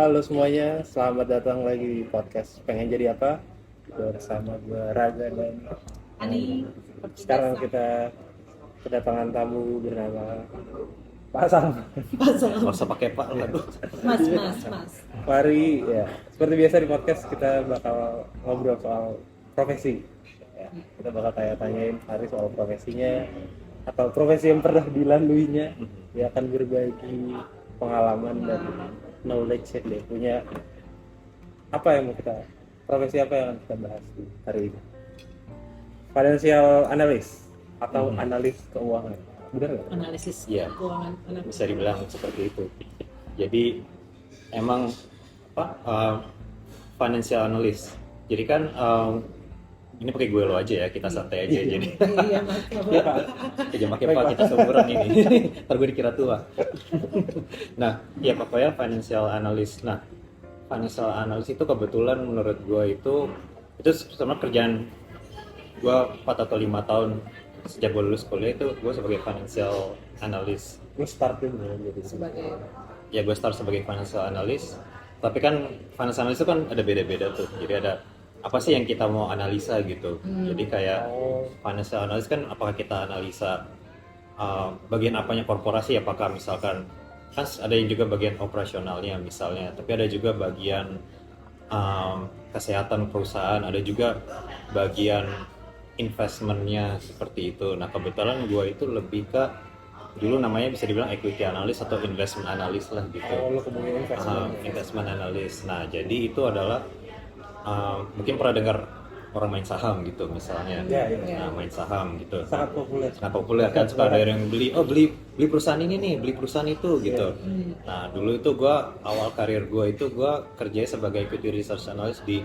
Halo semuanya, selamat datang lagi di podcast Pengen Jadi Apa bersama gue Raga dan Ani, sekarang kita kedatangan tamu bernama Pak Sam. Pasal. Nggak usah pakai pak lah tuh. Mas. Fari, ya seperti biasa di podcast kita bakal ngobrol soal profesi. Ya, kita bakal tanya-tanyain Fari soal profesinya atau profesi yang pernah dilaluinya. Dia akan berbagi pengalaman dan knowledge yang dia punya. Apa yang mau kita profesi apa yang akan kita bahas di hari ini? Financial analyst atau analis keuangan, benar nggak? Analisis Iya. keuangan anak. Bisa dibilang seperti itu. Jadi emang apa financial analyst. Jadi kan ini pakai gue lo aja ya, kita santai aja. Jadi Iya, Mas. aja pakai pak, kita seumuran ini. Ntar gue dikira tua. Nah, ya pokoknya financial analyst. Nah, financial analyst itu kebetulan menurut gue itu sebenarnya kerjaan gue 4 atau 5 tahun sejak gue lulus kuliah itu gue sebagai financial analyst. Lu starting ya jadi Sebagai Ya gue start sebagai financial analyst, tapi kan financial analyst itu kan ada beda-beda tuh. Jadi ada apa sih yang kita mau analisa gitu. Jadi kayak financial analyst kan apakah kita analisa bagian apanya korporasi, apakah misalkan kan ada yang juga bagian operasionalnya misalnya, tapi ada juga bagian kesehatan perusahaan, ada juga bagian investmentnya seperti itu. Nah kebetulan gue itu lebih ke dulu namanya bisa dibilang equity analyst atau investment analyst lah gitu. lu kemudian Investment analyst. Nah jadi itu adalah mungkin pernah dengar orang main saham gitu misalnya. Ya. Nah main saham gitu. sangat populer. Sangat populer kan, suka ada yang beli perusahaan ini nih, beli perusahaan itu gitu. Nah dulu itu gue awal karir gue itu gue kerja sebagai equity research analyst di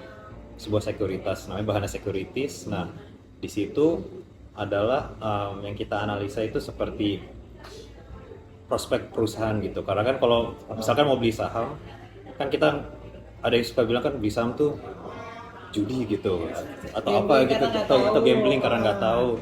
sebuah sekuritas namanya Bahana Securities. Nah di situ adalah yang kita analisa itu seperti prospek perusahaan gitu. Karena kan kalau misalkan mau beli saham kan kita ada yang suka bilang kan beli saham tuh judi gitu atau apa gitu, atau gambling karena nggak tahu,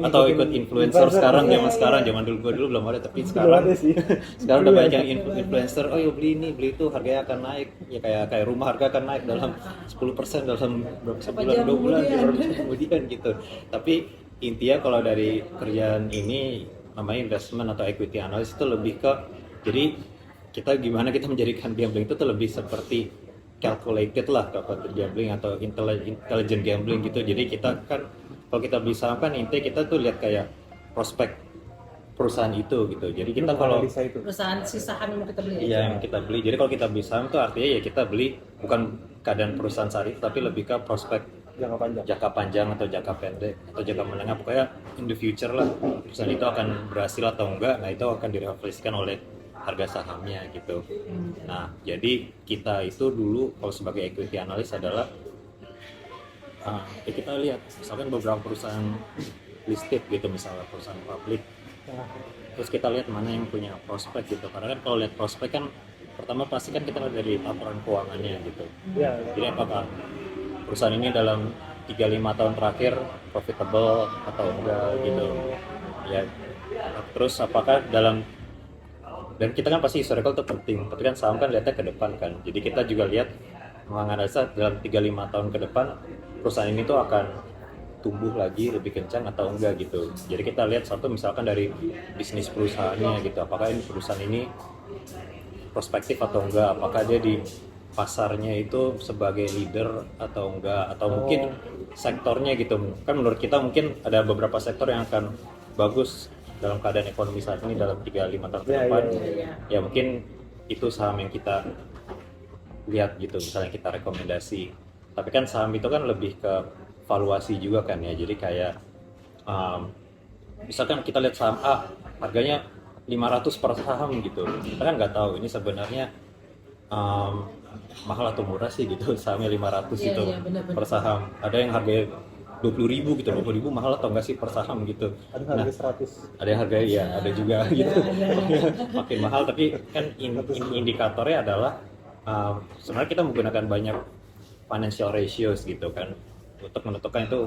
atau ikut influencer zaman dulu belum ada, tapi sekarang ada sih. sekarang udah banyak yang influencer, oh yuk beli ini beli itu harganya akan naik ya, kayak rumah harga akan naik dalam 10% dalam berapa sebulan 2 bulan kemudian gitu. Tapi intinya kalau dari kerjaan ini namanya investment atau equity analyst itu lebih ke, jadi kita gimana kita menjadikan gambling itu tuh lebih seperti calculated lah, calculated gambling atau intelligent gambling gitu. Jadi kita kan kalau kita beli saham kan intinya kita tuh lihat kayak prospek perusahaan itu gitu. Jadi kita kalau analisa itu perusahaan si saham yang mau kita beli. iya yang kita beli, jadi kalau kita beli saham tuh artinya ya kita beli bukan keadaan perusahaan saat itu, tapi lebih ke prospek jangka panjang atau jangka pendek atau jangka menengah, pokoknya in the future lah perusahaan itu akan berhasil atau enggak. Nah itu akan direfleksikan oleh harga sahamnya gitu. Nah jadi kita itu dulu kalau sebagai equity analyst adalah ya kita lihat misalkan beberapa perusahaan listed gitu, misalnya perusahaan publik, terus kita lihat mana yang punya prospek gitu. Karena kan kalau lihat prospek kan pertama pasti kan kita lihat dari laporan keuangannya gitu. ya. Jadi apakah perusahaan ini dalam 3-5 tahun terakhir profitable atau enggak gitu ya. Terus apakah dalam, dan kita kan pasti historical itu penting, tapi kan saham kan lihatnya ke depan kan. Jadi kita juga lihat menganalisa dalam 3-5 tahun ke depan perusahaan ini tuh akan tumbuh lagi lebih kencang atau enggak gitu. Jadi kita lihat satu misalkan dari bisnis perusahaannya gitu, apakah ini perusahaan ini prospektif atau enggak, apakah dia di pasarnya itu sebagai leader atau enggak, atau mungkin sektornya gitu. Kan menurut kita mungkin ada beberapa sektor yang akan bagus dalam keadaan ekonomi saat ini dalam 3-5 tahun ke depan. Ya mungkin itu saham yang kita lihat gitu, misalnya kita rekomendasi. Tapi kan saham itu kan lebih ke valuasi juga kan ya. Jadi kayak misalkan kita lihat saham A harganya 500 per saham gitu, kita kan nggak tahu ini sebenarnya mahal atau murah sih gitu sahamnya 500 gitu benar. per saham. Ada yang harganya 20.000 gitu, 20.000 mahal atau enggak sih per saham gitu. Ada harga 100. Ada yang harga ya, ada juga gitu. Makin mahal, tapi kan indikatornya adalah sebenarnya kita menggunakan banyak financial ratios gitu kan untuk menentukan itu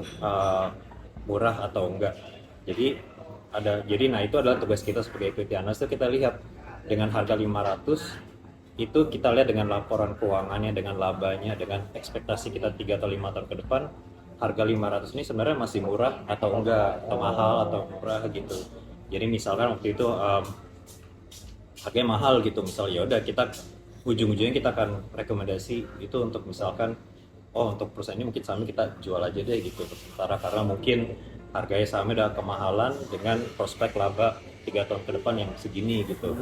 murah atau enggak. Jadi nah itu adalah tugas kita sebagai equity analyst, kita lihat dengan harga 500 itu kita lihat dengan laporan keuangannya, dengan labanya, dengan ekspektasi kita 3 atau 5 tahun ke depan, harga 500 ini sebenarnya masih murah atau enggak, atau mahal atau murah gitu. Jadi misalkan waktu itu harganya mahal gitu, misal ya udah kita ujung-ujungnya kita akan rekomendasi itu untuk misalkan untuk perusahaan ini mungkin sahamnya kita jual aja deh gitu untuk sementara, karena mungkin harganya sahamnya udah kemahalan dengan prospek laba 3 tahun ke depan yang segini gitu.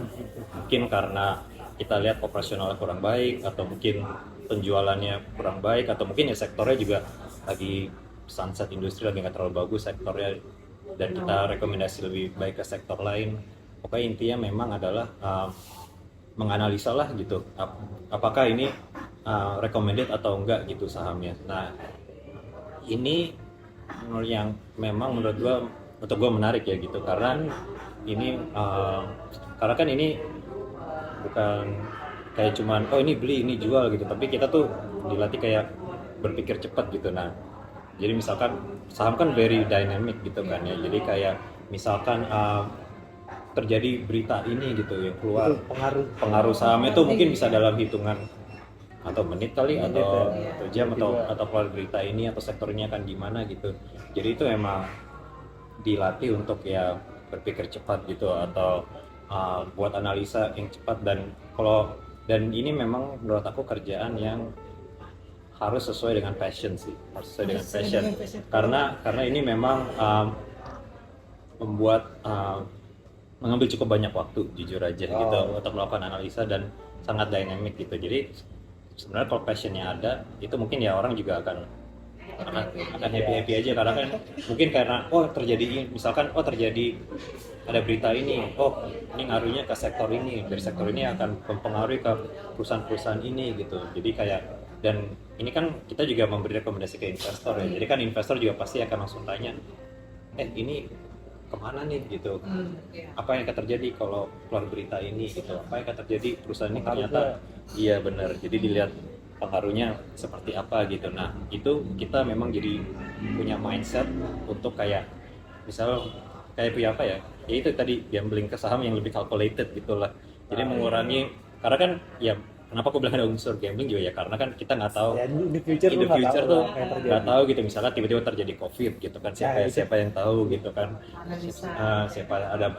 Mungkin karena kita lihat operasionalnya kurang baik, atau mungkin penjualannya kurang baik, atau mungkin ya sektornya juga lagi sunset, industri lagi nggak terlalu bagus sektornya, dan kita rekomendasi lebih baik ke sektor lain. Pokoknya intinya memang adalah menganalisa lah gitu, apakah ini recommended atau enggak gitu sahamnya. Nah ini yang memang menurut gua menarik ya gitu, karena ini karena kan ini bukan kayak cuman ini beli ini jual gitu, tapi kita tuh dilatih kayak berpikir cepat gitu. Nah jadi misalkan saham kan very dynamic gitu kan ya, jadi kayak misalkan terjadi berita ini gitu yang keluar, pengaruh sahamnya itu mungkin bisa dalam hitungan atau menit kali, atau jam, atau keluar berita ini atau sektor ini akan gimana gitu. Jadi itu emang dilatih untuk ya berpikir cepat gitu, atau buat analisa yang cepat. Dan ini memang menurut aku kerjaan yang harus sesuai dengan passion sih, harus sesuai dengan passion. Karena ini memang membuat mengambil cukup banyak waktu jujur aja gitu untuk melakukan analisa, dan sangat dynamic gitu. Jadi sebenarnya kalau passionnya ada, itu mungkin ya orang juga akan happy aja, karena kan mungkin karena terjadi misalkan terjadi ada berita ini, ini ngaruhnya ke sektor ini, dari sektor ini akan mempengaruhi ke perusahaan-perusahaan ini gitu. Jadi kayak, dan ini kan kita juga memberi rekomendasi ke investor ya, jadi kan investor juga pasti akan langsung tanya ini kemana nih gitu, apa yang akan terjadi kalau keluar berita ini gitu, apa yang akan terjadi perusahaan ini ternyata iya benar, jadi dilihat pengaruhnya seperti apa gitu. Nah itu kita memang jadi punya mindset untuk kayak misal kayak punya apa ya itu tadi gambling ke saham yang lebih calculated gitulah, jadi mengurangi, karena kan ya kenapa aku bilang ada unsur gambling juga ya, karena kan kita nggak tahu ya, in the future tuh nggak tahu gitu, misalnya tiba-tiba terjadi COVID gitu kan, siapa yang tahu gitu kan, siapa ada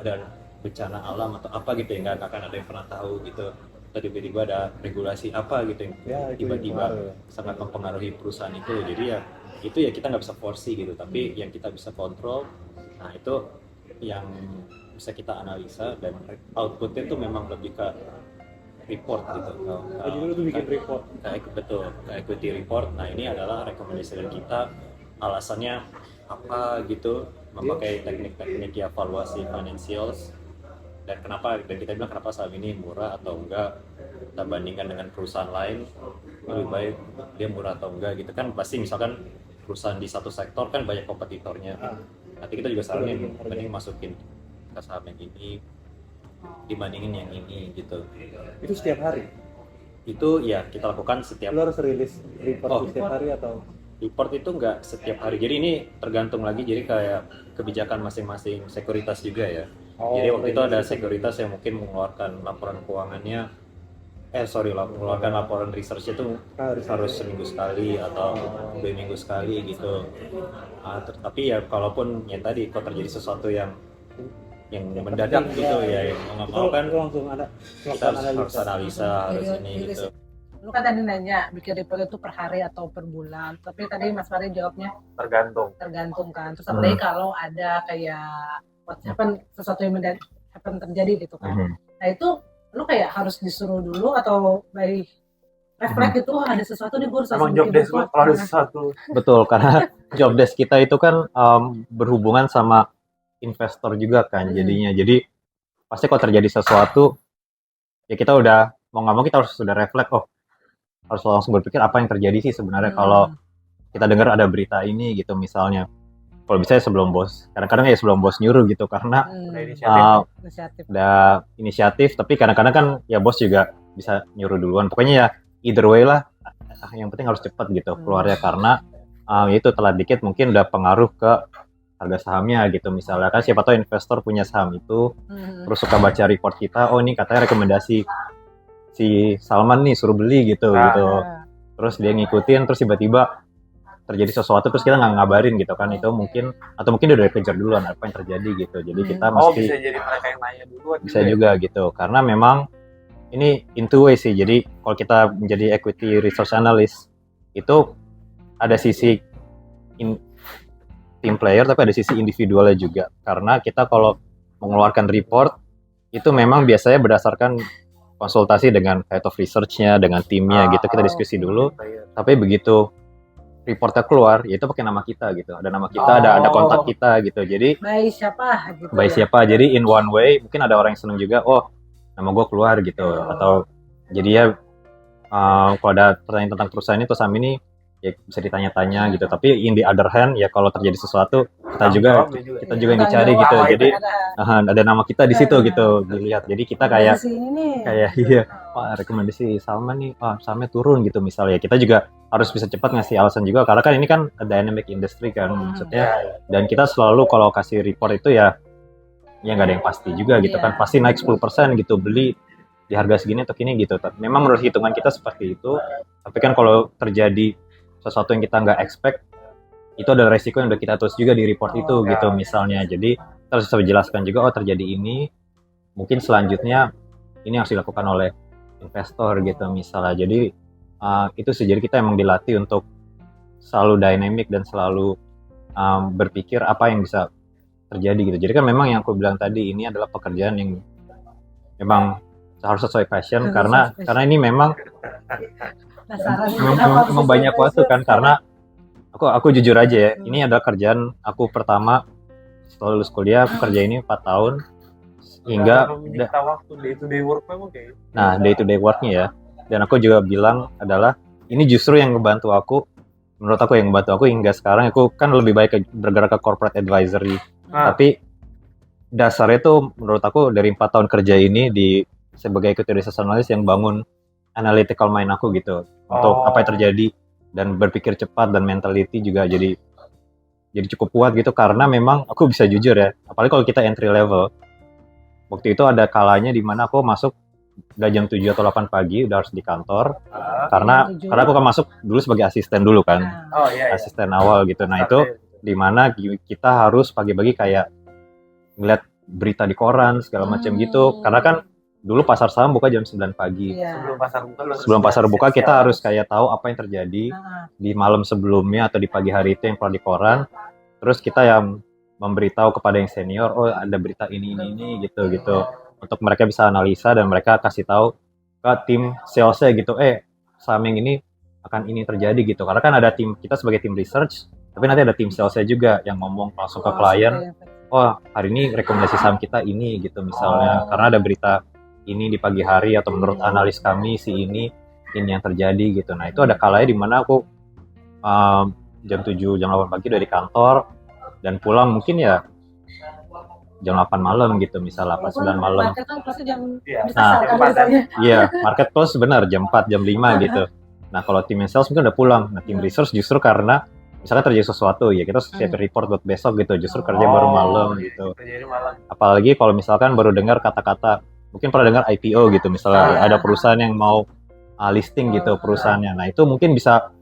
bencana alam atau apa gitu ya, nggak akan ada yang pernah tahu gitu, atau tiba-tiba ada regulasi apa gitu yang tiba-tiba sangat mempengaruhi perusahaan itu. Jadi ya itu ya kita nggak bisa force gitu, tapi yang kita bisa kontrol, nah itu yang bisa kita analisa, dan outputnya itu memang lebih ke report gitu. Jadi lu tuh bikin report. Betul, equity report. Nah ini adalah rekomendasi dari kita. Alasannya apa gitu, memakai teknik-teknik evaluasi financials, dan kita bilang kenapa saham ini murah atau enggak, kita bandingkan dengan perusahaan lain, lebih baik dia murah atau enggak gitu kan. Pasti misalkan perusahaan di satu sektor kan banyak kompetitornya, nanti kita juga saranin mending masukin ke saham yang ini dibandingin yang ini gitu. Itu setiap hari? Itu ya kita lakukan setiap. Lu harus rilis report setiap hari atau? Report itu enggak setiap hari, jadi ini tergantung lagi, jadi kayak kebijakan masing-masing sekuritas juga ya. Jadi waktu itu ada sekuritas yang mungkin mengeluarkan laporan keuangannya mengeluarkan laporan research itu harus seminggu sekali atau 2 minggu sekali gitu. Tapi ya kalaupun yang tadi kok terjadi sesuatu yang mendadak gitu ya, nggak mau kan langsung ada kita harus analisa, harus ini gitu. Lu kan tadi nanya bikin report itu per hari atau per bulan, tapi tadi Mas Fahri jawabnya tergantung kan. Terus apalagi kalau ada kayak sesuatu yang terjadi gitu kan. Nah itu lu kayak harus disuruh dulu atau by reflect gitu, ada sesuatu nih gue harus emang job desk kalau ada sesuatu. Betul, karena job desk kita itu kan berhubungan sama investor juga kan jadinya. Jadi pasti kalau terjadi sesuatu ya kita udah mau nggak mau kita harus sudah reflect, harus langsung berpikir apa yang terjadi sih sebenarnya kalau kita dengar ada berita ini gitu misalnya. Kalau bisa sebelum bos, kadang-kadang ya sebelum bos nyuruh gitu, karena ada inisiatif, tapi kadang-kadang kan ya bos juga bisa nyuruh duluan. Pokoknya ya either way lah, yang penting harus cepat gitu keluarnya, karena itu telat dikit mungkin udah pengaruh ke harga sahamnya gitu. Misalnya kan siapa tahu investor punya saham itu, terus suka baca report kita, ini katanya rekomendasi si Salman nih suruh beli gitu gitu. Terus dia ngikutin, terus tiba-tiba terjadi sesuatu terus kita nggak ngabarin gitu kan, itu mungkin atau mungkin dia udah kejar duluan apa yang terjadi gitu. Jadi kita mesti bisa jadi mereka yang nanya duluan bisa juga gitu, karena memang ini in two way sih. Jadi kalau kita menjadi equity research analyst itu ada sisi team player tapi ada sisi individualnya juga, karena kita kalau mengeluarkan report itu memang biasanya berdasarkan konsultasi dengan head of research-nya, dengan timnya gitu, kita diskusi dulu. Tapi begitu reportnya keluar, ya itu pakai nama kita gitu, ada nama kita, ada kontak kita gitu. Jadi by siapa gitu. by siapa, jadi in one way mungkin ada orang yang seneng juga, oh nama gue keluar gitu, atau jadi ya kalau ada pertanyaan tentang perusahaan ini atau saham ini ya bisa ditanya-tanya gitu. Tapi in the other hand ya kalau terjadi sesuatu kita juga yang dicari gitu. Jadi ada nama kita di situ gitu dilihat. Jadi kita kayak iya, Pak rekomendasi Salman nih, Pak sahamnya turun gitu misalnya. Kita juga harus bisa cepat ngasih alasan juga, karena kan ini kan a dynamic industry kan maksudnya. Dan kita selalu kalau kasih report itu ya nggak ada yang pasti juga gitu kan, pasti naik 10% gitu, beli di harga segini atau gini gitu. Memang menurut hitungan kita seperti itu, tapi kan kalau terjadi sesuatu yang kita nggak expect, itu ada resiko yang udah kita tulis juga di report itu gitu misalnya. Jadi kita harus bisa menjelaskan juga, oh terjadi ini, mungkin selanjutnya ini harus dilakukan oleh investor gitu misalnya. Jadi itu sih, jadi kita emang dilatih untuk selalu dynamic dan selalu berpikir apa yang bisa terjadi gitu. Jadi kan memang yang aku bilang tadi, ini adalah pekerjaan yang memang harus sesuai passion, karena ini memang banyak waktu kan, karena aku jujur aja ya, ini adalah kerjaan aku pertama setelah lulus kuliah. Aku kerja ini 4 tahun hingga waktu day to day work memang kayak gitu. Nah, day to day worknya ya, dan aku juga bilang adalah ini justru yang ngebantu aku, menurut aku yang ngebantu aku hingga sekarang. Aku kan lebih baik bergerak ke corporate advisory, tapi dasarnya tuh menurut aku dari 4 tahun kerja ini sebagai equity research analyst yang bangun analytical mind aku gitu, untuk apa yang terjadi dan berpikir cepat, dan mentality juga jadi cukup kuat gitu. Karena memang aku bisa jujur ya, apalagi kalau kita entry level, waktu itu ada kalanya di mana aku masuk udah jam 7 atau 8 pagi udah harus di kantor, karena aku kan masuk dulu sebagai asisten dulu kan, asisten awal gitu. Nah itu di mana kita harus pagi-pagi kayak ngeliat berita di koran segala macam gitu, karena kan dulu pasar saham buka jam 9 pagi. Sebelum pasar buka kita harus kayak tahu apa yang terjadi di malam sebelumnya atau di pagi hari itu yang keluar di koran. Terus kita yang memberitahu kepada yang senior, oh ada berita ini gitu. Untuk mereka bisa analisa dan mereka kasih tahu ke tim salesnya gitu, saham yang ini akan ini terjadi gitu. Karena kan ada tim kita sebagai tim research, tapi nanti ada tim salesnya juga yang ngomong langsung ke klien, oh hari ini rekomendasi saham kita ini gitu misalnya, karena ada berita ini di pagi hari, atau menurut analis kami ini yang terjadi gitu. Nah itu ada kalanya di mana aku jam 7 jam 8 pagi udah di kantor, dan pulang mungkin ya jam 8 malam gitu misalnya, 9 malam. Market kan pasti jam Iya, market close benar jam 4 jam 5 gitu. Nah kalau tim sales mungkin udah pulang. Nah tim research justru karena misalnya terjadi sesuatu ya kita siapin report buat besok gitu, justru kerja baru malam gitu. Apalagi kalau misalkan baru dengar kata-kata, mungkin pernah dengar IPO gitu misalnya, ada perusahaan yang mau listing gitu perusahaannya. Nah itu mungkin bisa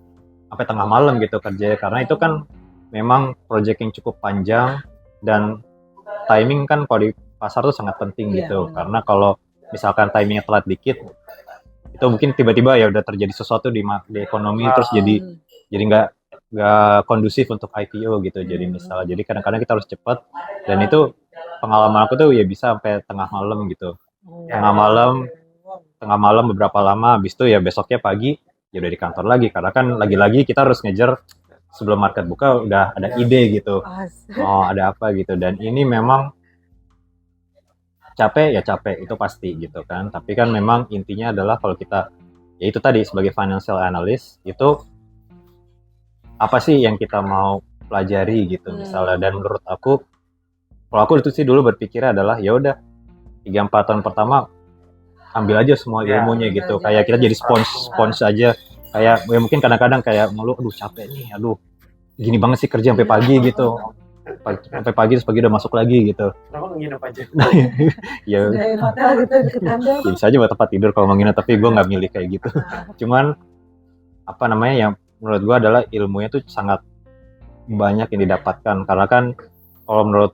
sampai tengah malam gitu kerja, karena itu kan memang project yang cukup panjang, dan timing kan kalau di pasar tuh sangat penting gitu. Karena kalau misalkan timingnya telat dikit, itu mungkin tiba-tiba ya udah terjadi sesuatu di ekonomi, terus jadi nggak kondusif untuk IPO gitu. Jadi misalnya, jadi kadang-kadang kita harus cepat, dan itu pengalaman aku tuh ya bisa sampai tengah malam gitu. Tengah malam beberapa lama, habis itu ya besoknya pagi ya udah di kantor lagi, karena kan lagi-lagi kita harus ngejar sebelum market buka udah ada ide gitu, ada apa gitu. Dan ini memang capek itu pasti gitu kan, tapi kan memang intinya adalah kalau kita ya itu tadi sebagai financial analyst itu apa sih yang kita mau pelajari gitu misalnya. Dan menurut aku, kalau aku itu sih dulu berpikirnya adalah ya udah 3-4 tahun pertama ambil aja semua ilmunya gitu, kayak kita jadi sponge aja. Kayak ya mungkin kadang-kadang kayak ngeluh, aduh capek nih, aduh gini banget sih kerja sampai pagi gitu, sampai pagi terus pagi udah masuk lagi gitu. Kenapa nginep aja? Ya Dari hotel gitu deket anda. ya bisa aja buat tempat tidur kalau mau nginep, tapi gue nggak milih kayak gitu. Cuman apa namanya yang menurut gue adalah ilmunya tuh sangat banyak yang didapatkan, karena kan kalau menurut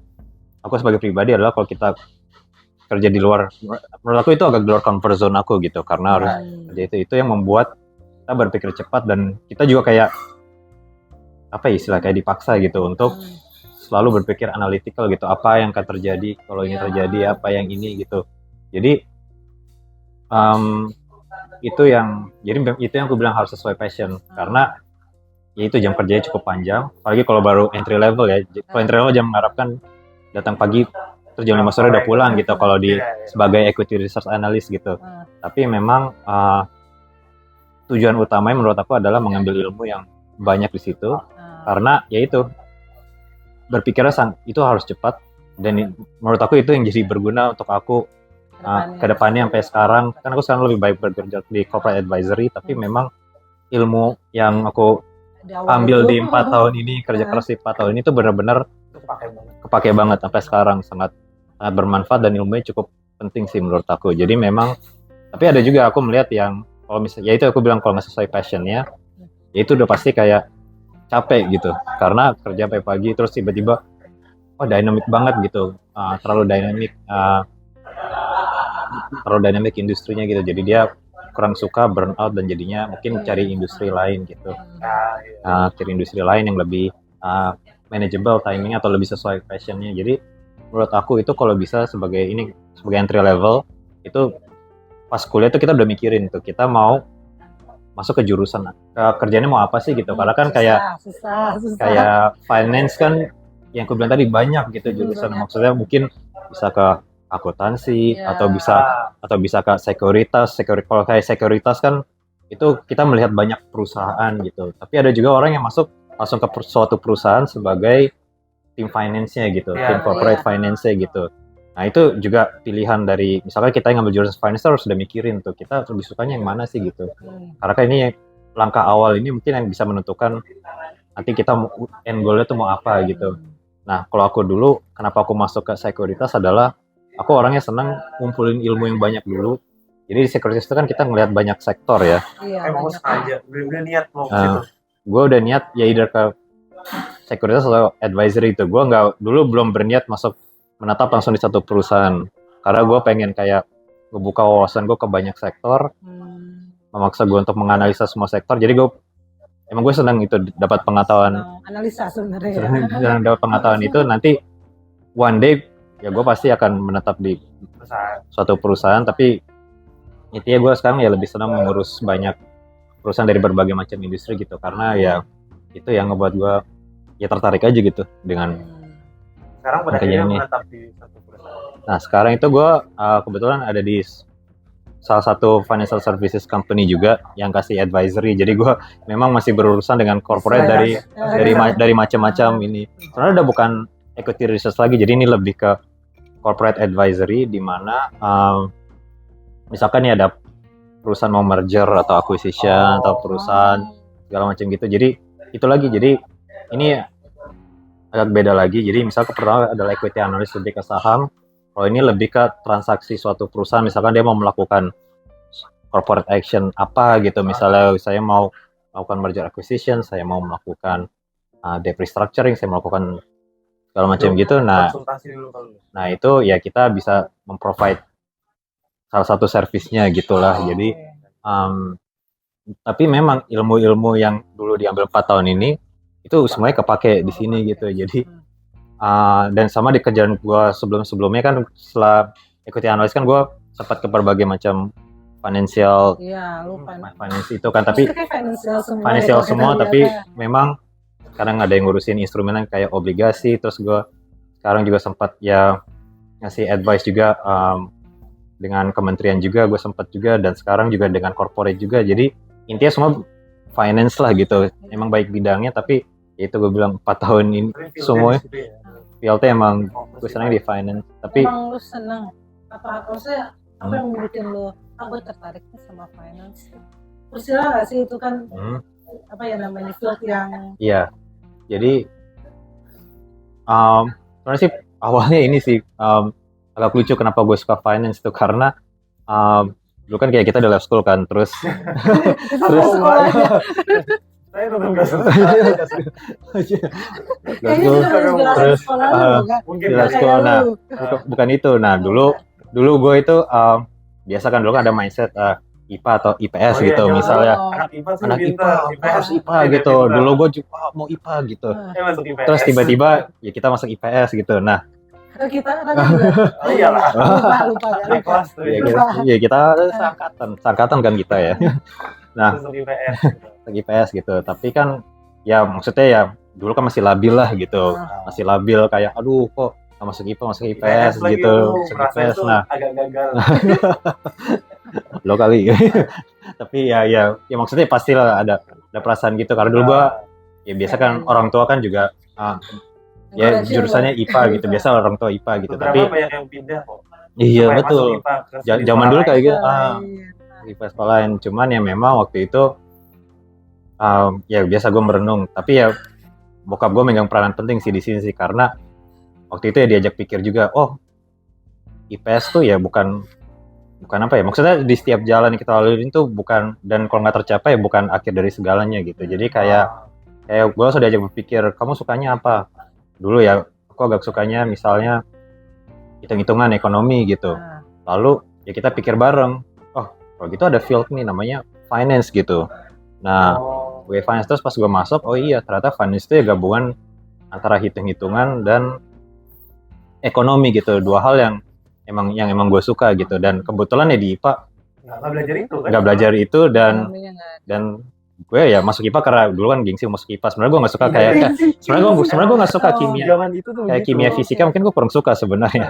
aku sebagai pribadi adalah kalau kita kerja di luar, menurut aku itu agak di luar comfort zone aku gitu, karena harus kerja itu yang membuat kita berpikir cepat dan kita juga kayak apa ya istilah kayak dipaksa gitu untuk selalu berpikir analytical gitu, apa yang akan terjadi kalau ini terjadi, apa yang ini gitu. Jadi itu yang aku bilang harus sesuai passion, karena ya itu jam kerjanya cukup panjang, apalagi kalau baru entry level ya. Kalau entry level jam mengharapkan datang pagi terus jam 5 sore udah pulang gitu kalau di sebagai equity research analyst gitu. Tapi memang tujuan utamanya menurut aku adalah mengambil ilmu yang banyak di situ, karena ya itu berpikirnya itu harus cepat, dan menurut aku itu yang jadi berguna untuk aku kedepannya sampai sekarang. Kan aku sekarang lebih baik bekerja di corporate advisory, tapi memang ilmu yang aku ambil di 4 tahun ini, kerja keras di 4 tahun ini tuh benar-benar kepake banget sampai sekarang, sangat bermanfaat dan ilmunya cukup penting sih menurut aku. Jadi memang, tapi ada juga aku melihat yang kalau misalnya, ya itu aku bilang kalau nggak sesuai passionnya, ya itu udah pasti kayak capek gitu, karena kerja sampai pagi terus tiba-tiba dynamic banget gitu, terlalu dynamic industrinya gitu, jadi dia kurang suka burnout dan jadinya mungkin cari industri lain gitu, cari industri lain yang lebih manageable timing atau lebih sesuai passionnya. Jadi menurut aku itu kalau bisa sebagai entry level itu pas kuliah tuh kita udah mikirin tuh kita mau masuk ke jurusan kerjanya mau apa sih gitu, karena kan kayak finance kan yang aku bilang tadi banyak gitu jurusan, maksudnya mungkin bisa ke akuntansi atau bisa ke sekuritas. Kalau kayak sekuritas kan itu kita melihat banyak perusahaan gitu, tapi ada juga orang yang masuk langsung ke suatu perusahaan sebagai tim finance-nya gitu, tim corporate finance-nya gitu. Nah itu juga pilihan dari, misalkan kita yang ngambil jurusan finance harus sudah mikirin tuh kita lebih sukanya yang mana sih gitu. Karena kan ini langkah awal ini mungkin yang bisa menentukan nanti kita end goal-nya tuh mau apa gitu. Nah kalau aku dulu, kenapa aku masuk ke sekuritas adalah aku orangnya senang ngumpulin ilmu yang banyak dulu. Jadi di sekuritas itu kan kita ngelihat banyak sektor ya. Mau sengaja, udah niat mau ke situ. Gue udah niat ya either ke sekuritas atau advisory itu. Gue dulu belum berniat menetap langsung di satu perusahaan, karena gue pengen kayak ngebuka wawasan gue ke banyak sektor, memaksa gue untuk menganalisa semua sektor. Jadi gue senang itu dapat pengetahuan, analisa sebenarnya. Senang dapat pengetahuan itu, nanti one day ya gue pasti akan menetap di suatu perusahaan. Tapi intinya gue sekarang ya lebih senang mengurus banyak perusahaan dari berbagai macam industri gitu, karena ya itu yang ngebuat gue ya tertarik aja gitu dengan sekarang pada akhirnya menetap di satu perusahaan. Nah sekarang itu gue kebetulan ada di salah satu financial services company juga yang kasih advisory. Jadi gue memang masih berurusan dengan corporate dari macam-macam ini. Sebenarnya udah bukan equity research lagi, jadi ini lebih ke corporate advisory, di mana misalkan nih ada perusahaan mau merger atau acquisition atau perusahaan segala macam gitu. Jadi itu lagi, jadi ini agak beda lagi. Jadi misalnya pertama adalah equity analyst, lebih ke saham. Kalau ini lebih ke transaksi suatu perusahaan, misalkan dia mau melakukan corporate action apa gitu, misalnya saya mau melakukan merger acquisition, saya mau melakukan debt restructuring, saya melakukan segala macam gitu. Nah itu ya kita bisa memprovide salah satu servisnya gitulah. Jadi tapi memang ilmu-ilmu yang dulu diambil 4 tahun ini itu semuanya kepake di sini gitu. Jadi dan sama di kerjaan gue sebelumnya kan, setelah equity analyst kan gue sempat ke berbagai macam financial finance itu kan, tapi financial semua tapi memang kadang ada yang ngurusin instrumen kayak obligasi. Terus gue sekarang juga sempat ya ngasih advice juga dengan kementerian juga, gue sempat juga, dan sekarang juga dengan corporate juga. Jadi intinya semua finance lah gitu. Emang baik bidangnya, tapi ya itu gue bilang 4 tahun ini semua PLT emang gue senang di finance. Tapi emang lu senang apa yang bikin lu gue tertariknya sama finance? Bersila nggak sih itu kan apa ya namanya field yang iya. Jadi Sebenarnya sih awalnya ini sih agak lucu kenapa gue suka finance tuh karena dulu kan kayak kita di lab school kan, terus Terus sekolah. Saya tetap nggak suka. Kayaknya kita harus jelasin terus sekolah lu kan. Mungkin di lab Kayak school, nah lu. bukan itu. Nah dulu gue itu biasa kan dulu kan ada mindset IPA atau IPS Oh, iya, gitu jangan. misalnya. Anak IPA sih Anak pintar, IPA harus IPA gitu. Dulu gue juga mau IPA gitu. masuk IPS. Terus tiba-tiba ya kita masuk IPS gitu. Nah, Kita kan juga. Oh iyalah. Lupa ya. Anak kelas tuh ya ya. kita seangkatan kan kita ya. Nah, Masuk IPS. masuk IPS gitu. Tapi kan ya maksudnya ya dulu kan masih labil lah gitu. Masih labil kayak aduh kok nggak masuk IPA masuk IPS lagi gitu. tuh, Masuk merasa IPS. itu Nah, agak gagal. lo kali. Tapi ya maksudnya pastilah ada perasaan gitu karena dulu gua ya biasa kan orang tua kan juga ya jurusannya IPA gitu, biasa orang tua IPA gitu. Beberapa Tapi banyak yang pindah kok. iya Supaya betul. masuk IPA ke Zaman dulu kayak gitu. Iya. IPA sekolah lain, cuman ya memang waktu itu ya biasa gue merenung. Tapi ya bokap gue megang peranan penting sih di sini sih karena waktu itu ya diajak pikir juga, oh IPS tuh ya bukan apa ya, maksudnya di setiap jalan yang kita lalui itu bukan, dan kalau nggak tercapai ya bukan akhir dari segalanya gitu. Jadi kayak gue sudah diajak berpikir, kamu sukanya apa? Dulu ya aku agak sukanya misalnya hitung-hitungan ekonomi gitu. Lalu ya kita pikir bareng, oh kalau gitu ada field nih namanya finance gitu. Nah gue finance, terus pas gue masuk, oh iya ternyata finance itu ya gabungan antara hitung-hitungan dan ekonomi gitu, dua hal yang emang gue suka gitu. Dan kebetulan ya di IPA nggak belajar itu kan? nggak belajar itu, dan Namanya nggak- dan gue ya masuk IPA karena dulu kan gengsi masuk IPA. Sebenarnya gue nggak suka kayak sebenarnya gue nggak suka kimia, Zaman itu tuh kayak gitu. kimia fisika mungkin gue kurang suka sebenarnya.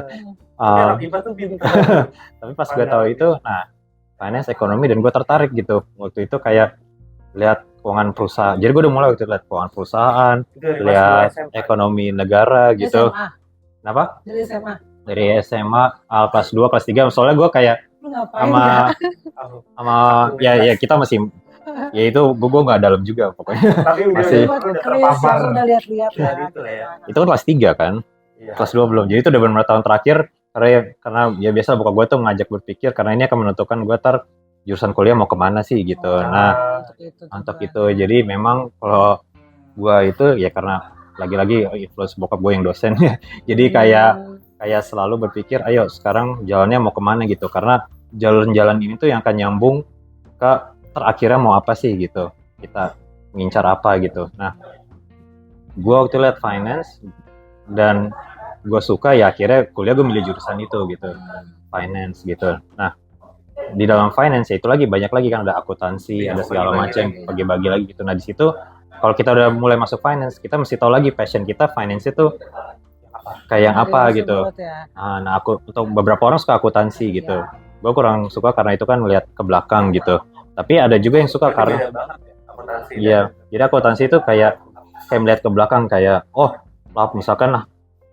Tapi anak IPA tuh pintar. Tapi pas gue tahu itu, nah finance ekonomi, dan gue tertarik gitu waktu itu kayak lihat keuangan perusahaan. Jadi gue udah mulai waktu itu lihat keuangan perusahaan, Itu dari kelas lihat 2 SMA. ekonomi negara gitu. SMA. Kenapa? Dari SMA. Dari SMA kelas 2 kelas 3, soalnya gue kayak Lu ngapain sama ya? sama ya kita masih ya itu gue nggak dalam juga pokoknya. Tapi udah Masih. udah terpapar. Udah lihat-lihat Ya, ya. gitu lah ya. Itu kan kelas 3 kan, Iya. kelas 2 belum. Jadi itu udah beberapa tahun terakhir karena ya biasa bokap gue tuh ngajak berpikir karena ini akan menentukan gue jurusan kuliah mau kemana sih gitu. Nah untuk itu jadi memang kalau gue itu ya karena lagi-lagi influence bokap gue yang dosen ya. Jadi kayak selalu berpikir ayo sekarang jalannya mau kemana gitu, karena jalan-jalan ini tuh yang akan nyambung ke terakhirnya mau apa sih gitu, kita mengincar apa gitu. Nah gue waktu lihat finance dan gue suka, ya akhirnya kuliah gue milih jurusan itu gitu, finance gitu. Nah di dalam finance ya itu lagi banyak lagi kan, ada akuntansi, Iya, ada segala bagi-bagi macam, lagi. bagi-bagi lagi gitu. Nah di situ kalau kita udah mulai masuk finance, kita mesti tahu lagi passion kita finance itu kayak yang apa gitu. Nah aku untuk beberapa orang suka akuntansi gitu, gue kurang suka karena itu kan melihat ke belakang gitu. Tapi ada juga yang suka karena Beda banget ya, akuntansi. iya, jadi akuntansi itu kayak melihat ke belakang, kayak oh misalkan lah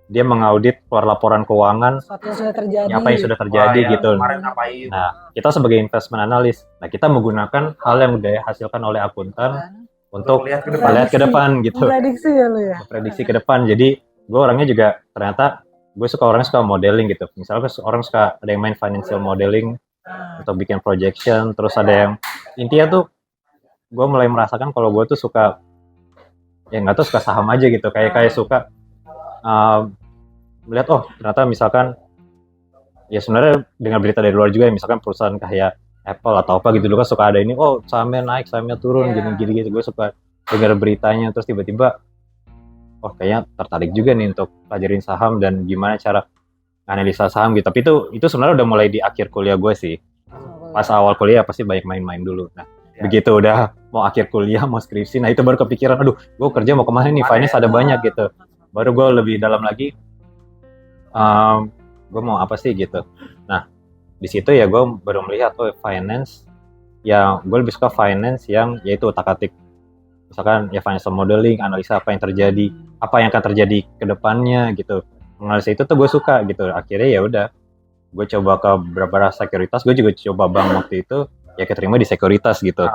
dia mengaudit keluar laporan keuangan Sesuatu yang sudah terjadi. apa yang sudah Wah, terjadi yang gitu. Kemarin ngapain? Nah kita sebagai investment analyst, nah kita menggunakan hal yang udah dihasilkan oleh akuntan untuk lihat ke depan. melihat ke depan gitu, Prediksi ya lu ya. prediksi ke depan. Jadi gue orangnya juga ternyata gue orangnya suka modeling gitu. Misalnya orang suka ada yang main financial modeling untuk bikin projection, terus ada yang intinya tuh gue mulai merasakan kalau gue tuh suka ya nggak tuh suka saham aja gitu, kayak suka melihat oh ternyata misalkan ya sebenarnya dengan berita dari luar juga, misalkan perusahaan kayak Apple atau apa gitu dulu kan suka ada ini, oh sahamnya naik, sahamnya turun, gini gitu. Gue suka dengar beritanya, terus tiba-tiba oh kayaknya tertarik juga nih untuk pelajarin saham dan gimana cara analisa saham gitu. Tapi itu sebenarnya udah mulai di akhir kuliah gue sih. Pas awal kuliah pasti banyak main-main dulu. Nah begitu udah mau akhir kuliah, mau skripsi, nah itu baru kepikiran, aduh gue kerja mau kemana nih, finance ada banyak gitu. Baru gue lebih dalam lagi, gue mau apa sih gitu. Nah di situ ya gue baru melihat finance, ya gue lebih suka finance yang yaitu otak-atik. Misalkan ya financial modeling, analisa apa yang terjadi, apa yang akan terjadi ke depannya gitu. Analisa itu tuh gue suka gitu. Akhirnya ya udah, gue coba ke beberapa sekuritas, gue juga coba bank waktu itu, ya keterima di sekuritas gitu.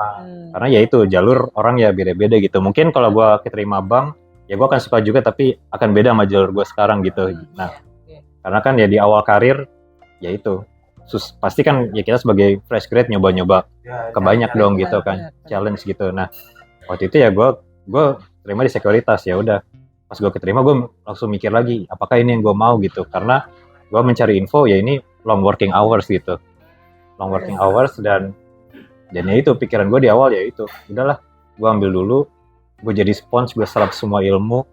Karena ya itu jalur orang ya beda-beda gitu. Mungkin kalau gue keterima bank, ya gue akan suka juga tapi akan beda sama jalur gue sekarang gitu. Nah, karena kan ya di awal karir ya itu pasti kan ya kita sebagai fresh grad nyoba-nyoba kebanyak dong gitu kan, challenge gitu. Nah waktu itu ya gue terima di sekuritas, ya udah pas gue keterima gue langsung mikir lagi apakah ini yang gue mau gitu, karena gue mencari info ya ini long working hours gitu, long working hours dan ya itu pikiran gue di awal ya itu udahlah gue ambil dulu, gue jadi sponge, gue serap semua ilmu,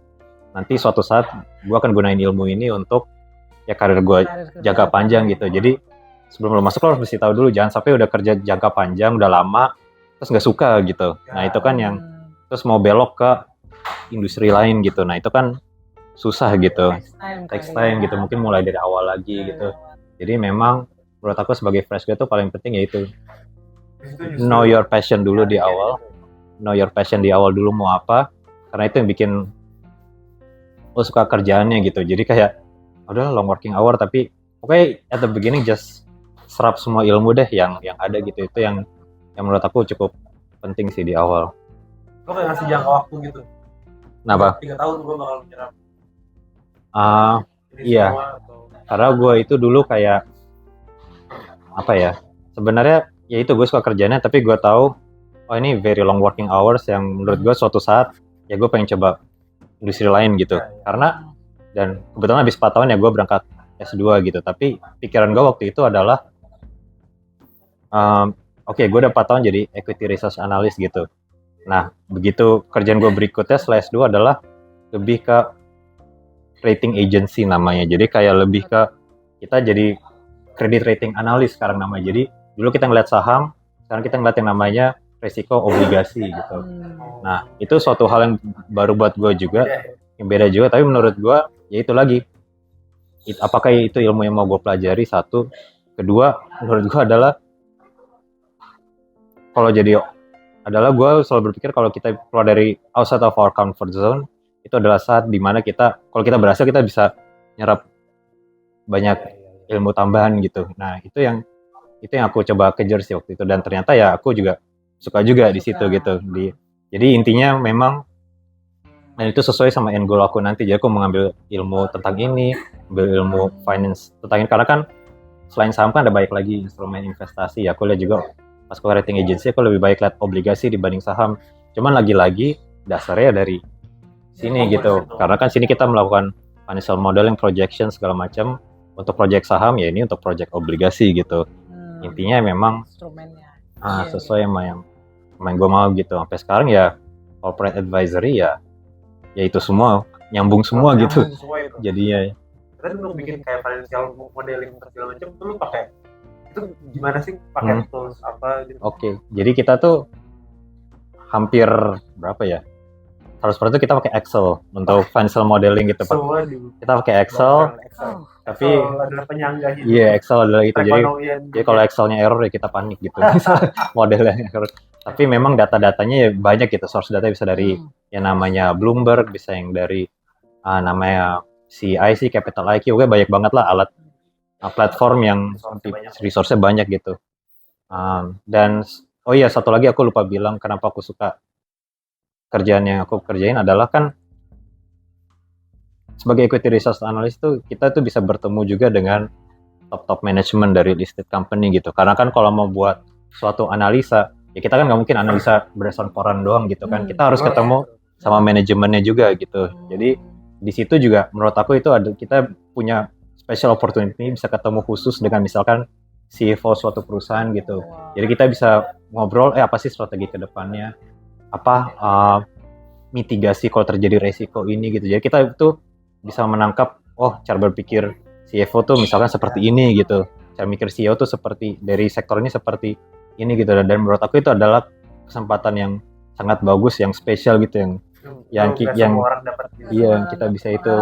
nanti suatu saat gue akan gunain ilmu ini untuk ya karir gue jangka panjang gitu. Jadi sebelum lo masuk lo harus mesti tahu dulu, jangan sampai udah kerja jangka panjang udah lama terus nggak suka gitu. Nah itu kan yang terus mau belok ke industri lain gitu, nah itu kan susah gitu, takes time gitu, mungkin mulai dari awal lagi gitu. Jadi memang menurut aku sebagai fresh grad itu paling penting yaitu know your passion dulu di awal, know your passion di awal dulu mau apa, karena itu yang bikin lo suka kerjaannya gitu. Jadi kayak udah long working hour tapi oke, at the beginning just serap semua ilmu deh yang ada gitu. Itu yang menurut aku cukup penting sih di awal. Lo kayak ngasih jangka waktu gitu. Kenapa? 3 tahun gue bakal menyerap. Iya. Karena gue itu dulu kayak apa ya? Sebenarnya ya itu gue suka kerjanya tapi gue tahu oh ini very long working hours yang menurut gue suatu saat ya gue pengen coba industri lain gitu. Karena dan kebetulan habis 4 tahun ya gue berangkat S2 gitu, tapi pikiran gue waktu itu adalah oke, gue udah 4 tahun jadi equity research analyst gitu. Nah begitu kerjaan gue berikutnya setelah S2 adalah lebih ke rating agency namanya, jadi kayak lebih ke kita jadi credit rating analyst sekarang namanya. Jadi dulu kita ngeliat saham, sekarang kita ngeliat yang namanya resiko obligasi gitu. Nah itu suatu hal yang baru buat gue juga, yang beda juga, tapi menurut gue ya itu lagi, apakah itu ilmu yang mau gue pelajari, satu. Kedua menurut gue adalah kalau jadi adalah gue selalu berpikir kalau kita keluar dari outside of our comfort zone itu adalah saat dimana kita kalau kita berhasil kita bisa nyerap banyak ilmu tambahan gitu. Nah itu yang aku coba kejar sih waktu itu, dan ternyata ya aku juga suka juga di situ gitu. Jadi intinya memang dan itu sesuai sama end goal aku nanti. Jadi aku mengambil ilmu tentang ini, ambil ilmu finance tentang ini, karena kan selain saham kan ada banyak lagi instrumen investasi. Aku lihat juga pas ke rating agency aku lebih baik lihat obligasi dibanding saham. Cuman lagi-lagi dasarnya dari sini gitu. Karena kan sini kita melakukan financial modeling, projection segala macam. Untuk project saham ya ini untuk project obligasi gitu. Intinya memang sesuai sama yang gue mau gitu. Sampai sekarang ya corporate advisory ya itu semua nyambung semua gitu. Jadinya Terus lu bikin kayak financial modeling segala macam tuh lu pakai itu gimana sih, pakai tools apa gitu? Oke. Jadi kita tuh hampir berapa ya? 100% kita pakai Excel untuk financial modeling gitu, Pak. Kita pakai Excel. Tapi adalah penyangga hidup. Iya, Excel adalah itu. Jadi kalau Excelnya error ya kita panik gitu. Modelnya error. Tapi memang data-datanya ya banyak gitu. Source data bisa dari yang namanya Bloomberg, bisa yang dari namanya CIC, Capital IQ, oke banyak banget lah alat platform yang resource-nya banyak gitu. Dan oh iya, satu lagi aku lupa bilang kenapa aku suka kerjaan yang aku kerjain adalah kan sebagai equity research analyst tuh kita tuh bisa bertemu juga dengan top manajemen dari listed company gitu. Karena kan kalau mau buat suatu analisa ya kita kan nggak mungkin analisa berdasarkan koran doang gitu kan. Kita harus ketemu sama manajemennya juga gitu. Jadi di situ juga menurut aku itu ada, kita punya special opportunity bisa ketemu khusus dengan misalkan CFO suatu perusahaan gitu. Jadi kita bisa ngobrol apa sih strategi ke depannya, apa mitigasi kalau terjadi resiko ini gitu. Jadi kita itu bisa menangkap cara berpikir CFO tuh misalkan seperti ini gitu, cara mikir CEO tuh seperti dari sektor ini seperti ini gitu. Dan menurut aku itu adalah kesempatan yang sangat bagus, yang spesial gitu, yang kita bisa itu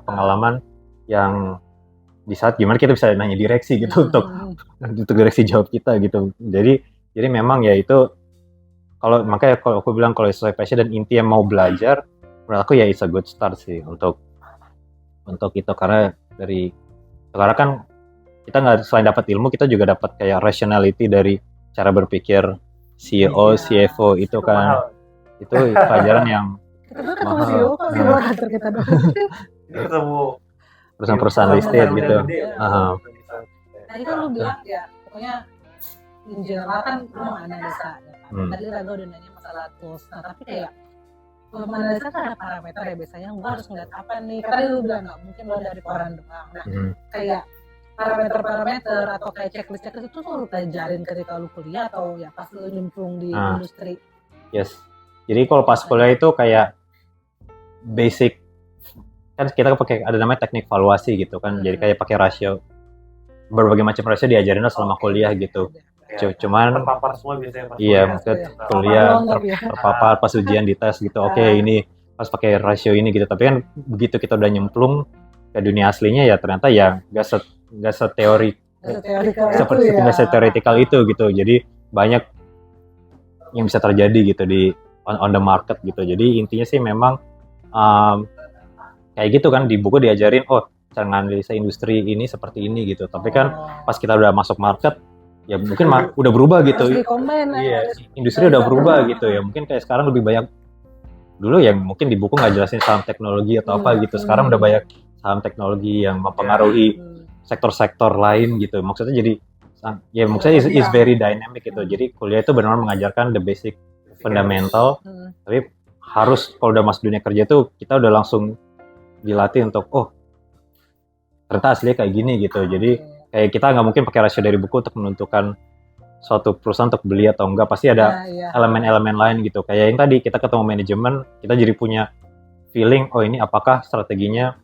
pengalaman yang di saat gimana kita bisa nanya direksi gitu untuk direksi jawab kita gitu. Jadi memang ya itu makanya kalau aku bilang kalau sesuai passion dan intinya mau belajar, menurut aku ya it's a good start sih untuk itu, karena kan kita nggak selain dapat ilmu kita juga dapat kayak rationality dari cara berpikir CEO, CFO itu kan itu pelajaran yang Kita ketemu Mahal. CEO kok di bawah kantor kita doang. Ketemu Perusahaan-perusahaan listed gitu. Aha. Tadi kan lu bilang ya, pokoknya in general kan lu mau analisa ya kan. Tadi Raga udah nanya masalah tools. Nah, tapi kayak kalau menganalisa kan ada parameter ya biasanya gua harus ngeliat apa nih. Karena lu bilang nggak mungkin lo dari koran doang. Nah, kayak parameter atau kayak checklist itu tuh lu pelajarin ketika lu kuliah atau ya pas lu nyemplung di industri. Yes. Jadi kalau pas kuliah itu kayak basic, kan kita pakai ada namanya teknik valuasi gitu kan. Jadi kayak pakai rasio, berbagai macam rasio diajarin selama kuliah gitu. Cuman terpapar semua biasanya pas iya, maksudnya kuliah ya. terpapar pas ujian di tes gitu. Oke, ini pas pakai rasio ini gitu. Tapi kan begitu kita udah nyemplung ke dunia aslinya ya ternyata ya nggak seteori seperti nggak seteoretikal itu gitu. Jadi banyak yang bisa terjadi gitu di on the market gitu. Jadi intinya sih memang kayak gitu kan, di buku diajarin cara analisa industri ini seperti ini gitu. Tapi kan pas kita udah masuk market ya mungkin udah berubah gitu. Iya, industri udah berubah gitu ya. Mungkin kayak sekarang lebih banyak, dulu yang mungkin di buku nggak jelasin saham teknologi atau apa gitu. Sekarang udah banyak saham teknologi yang mempengaruhi sektor-sektor lain gitu. Maksudnya jadi ya maksudnya is very dynamic gitu. Jadi kuliah itu benar-benar mengajarkan the basic fundamental. Tapi harus kalau udah masuk dunia kerja tuh kita udah langsung dilatih untuk ternyata aslinya kayak gini gitu. Jadi kayak kita nggak mungkin pakai rasio dari buku untuk menentukan suatu perusahaan untuk beli atau enggak. Pasti ada elemen-elemen lain gitu. Kayak yang tadi kita ketemu manajemen, kita jadi punya feeling, ini apakah strateginya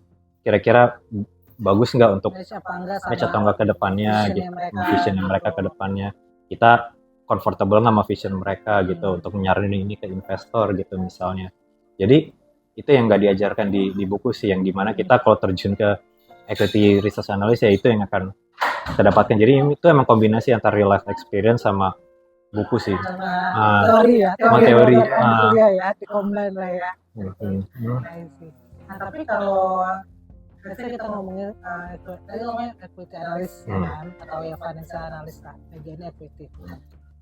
kira-kira bagus nggak untuk match atau enggak ke depannya, vision mereka ke depannya. Kita comfortable nggak sama vision mereka gitu untuk nyaranin ini ke investor gitu misalnya. Jadi itu yang nggak diajarkan di buku sih, yang dimana kita kalau terjun ke equity research analyst ya itu yang akan kita dapatkan. Jadi itu emang kombinasi antara real life experience sama buku sih. Teori ya. Teori. Ya, di-combine lah ya. Nah, tapi kalau biasanya kita ngomongin tadi ngomongin equity analyst kan, atau ya financial analyst kan, bagiannya equity.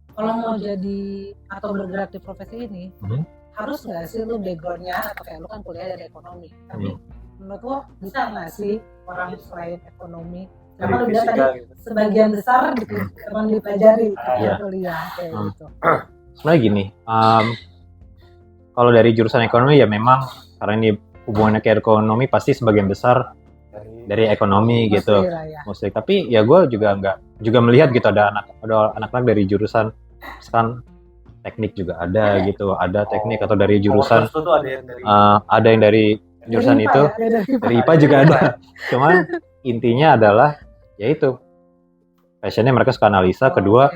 Kalau mau jadi atau bergerak di profesi ini, harus nggak sih lu backgroundnya atau kayak lu kan kuliah dari ekonomi, tapi menurut lo bisa nggak sih orang selain ekonomi? Karena lu bilang tadi sebagian besar emang dipelajari kuliah kayak gitu. Sebenarnya gini, kalau dari jurusan ekonomi ya memang karena ini hubungannya ke ekonomi pasti sebagian besar dari ekonomi gitu. Mostly. Tapi ya gue juga melihat gitu ada anak-anak dari jurusan misalkan teknik juga ada gitu, ada teknik atau dari jurusan ada yang dari jurusan dari itu IPA, dari IPA juga ada. Cuman intinya adalah yaitu passionnya mereka suka analisa. Kedua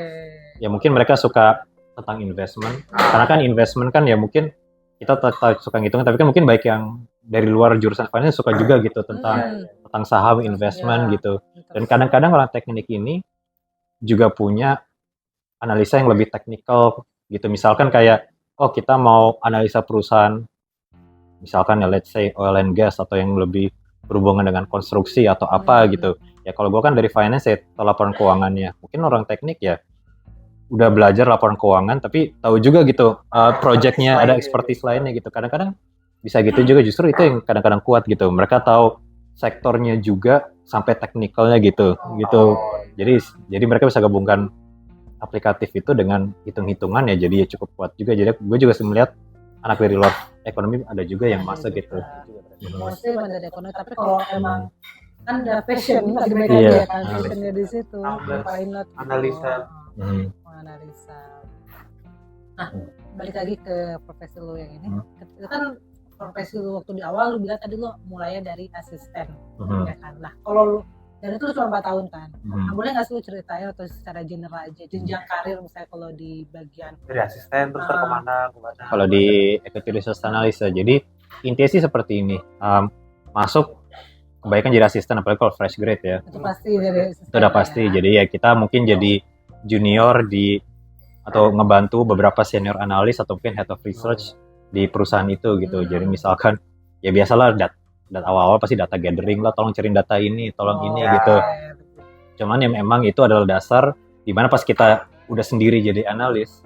ya mungkin mereka suka tentang investment, karena kan investment kan ya mungkin kita suka ngitung, tapi kan mungkin baik yang dari luar jurusan finance suka juga gitu tentang saham investment gitu. Dan kadang-kadang orang teknik ini juga punya analisa yang lebih teknikal gitu. Misalkan kayak kita mau analisa perusahaan misalkan ya let's say oil and gas atau yang lebih berhubungan dengan konstruksi atau apa gitu. Ya kalau gue kan dari finance ya laporan keuangannya. Mungkin orang teknik ya udah belajar laporan keuangan tapi tahu juga gitu projectnya ada expertise lainnya gitu. Kadang-kadang bisa gitu juga, justru itu yang kadang-kadang kuat gitu. Mereka tahu sektornya juga sampai teknikalnya gitu. Jadi mereka bisa gabungkan aplikatif itu dengan hitung-hitungan ya, jadi ya cukup kuat juga. Jadi gue juga melihat anak dari luar ekonomi ada juga yang masuk gitu. Mostly dari ekonomi, tapi kalau emang kan ada passion tadi mereka ya kan, passionnya di situ, analisa. Analisa. Nah, balik lagi ke profesi lu yang ini. Itu kan profesi lu waktu di awal lu bilang tadi lu mulainya dari asisten, ya kan. Nah, kalau lu dan itu cuma 4 tahun kan. Nah, boleh nggak sih lu ceritain atau secara general aja jenjang karir misalnya kalau di bagian dari asisten terus kemana? Kalau di equity research analyst jadi intinya sih seperti ini. Masuk kebanyakan jadi asisten, apalagi kalau fresh grade ya. Itu pasti dari asisten. Itu udah pasti. Ya. Jadi ya kita mungkin jadi junior atau ngebantu beberapa senior analis atau mungkin head of research di perusahaan itu gitu. Jadi misalkan ya biasalah awal-awal pasti data gathering lah, tolong cariin data ini, tolong ini gitu. Cuman ya memang itu adalah dasar dimana pas kita udah sendiri jadi analis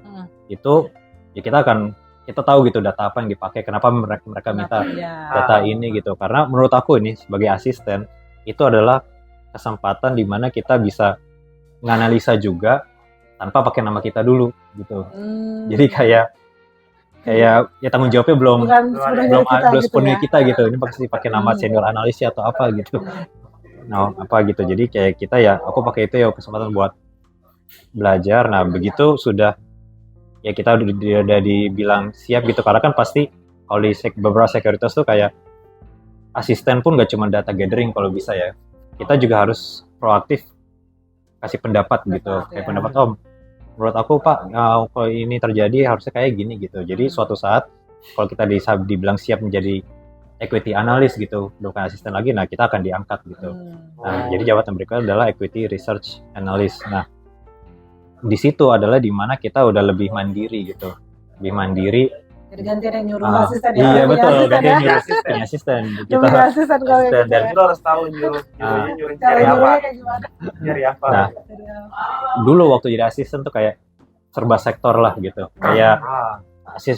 itu ya kita akan kita tahu gitu data apa yang dipakai, kenapa mereka minta Iya. data ini gitu. Karena menurut aku ini sebagai asisten itu adalah kesempatan di mana kita bisa nganalisa juga tanpa pakai nama kita dulu gitu. Jadi kayak ya tanggung jawabnya belum bukan sebenarnya belum kita belum gitu sepenuhnya ya. kita gitu. Ini pasti pakai nama senior analis atau apa gitu. Nah, apa gitu. Jadi kayak kita ya aku pakai itu ya kesempatan buat belajar. Nah, begitu sudah ya kita udah dibilang siap gitu, karena kan pasti kalau di beberapa sekuritas tuh kayak asisten pun gak cuma data gathering kalau bisa ya, kita juga harus proaktif kasih pendapat gitu, kayak ya. pendapat menurut aku Pak kalau ini terjadi harusnya kayak gini gitu. Jadi suatu saat kalau kita dibilang siap menjadi equity analyst gitu, bukan asisten lagi, nah kita akan diangkat gitu. Nah, jadi jabatan berikutnya adalah equity research analyst. Nah, di situ adalah di mana kita udah lebih mandiri gitu, lebih mandiri. Jadi gantian yang nyuruh asisten ya. Iya betul, gantian ya. nyuruh asisten. Nyuruh asisten kalau asisten gitu dan ya. Itu harus tahu nyuruh Cara nyuruhnya kayak gimana? nyari apa. Nah, dulu waktu jadi asisten tuh kayak serba sektor lah gitu. Kayak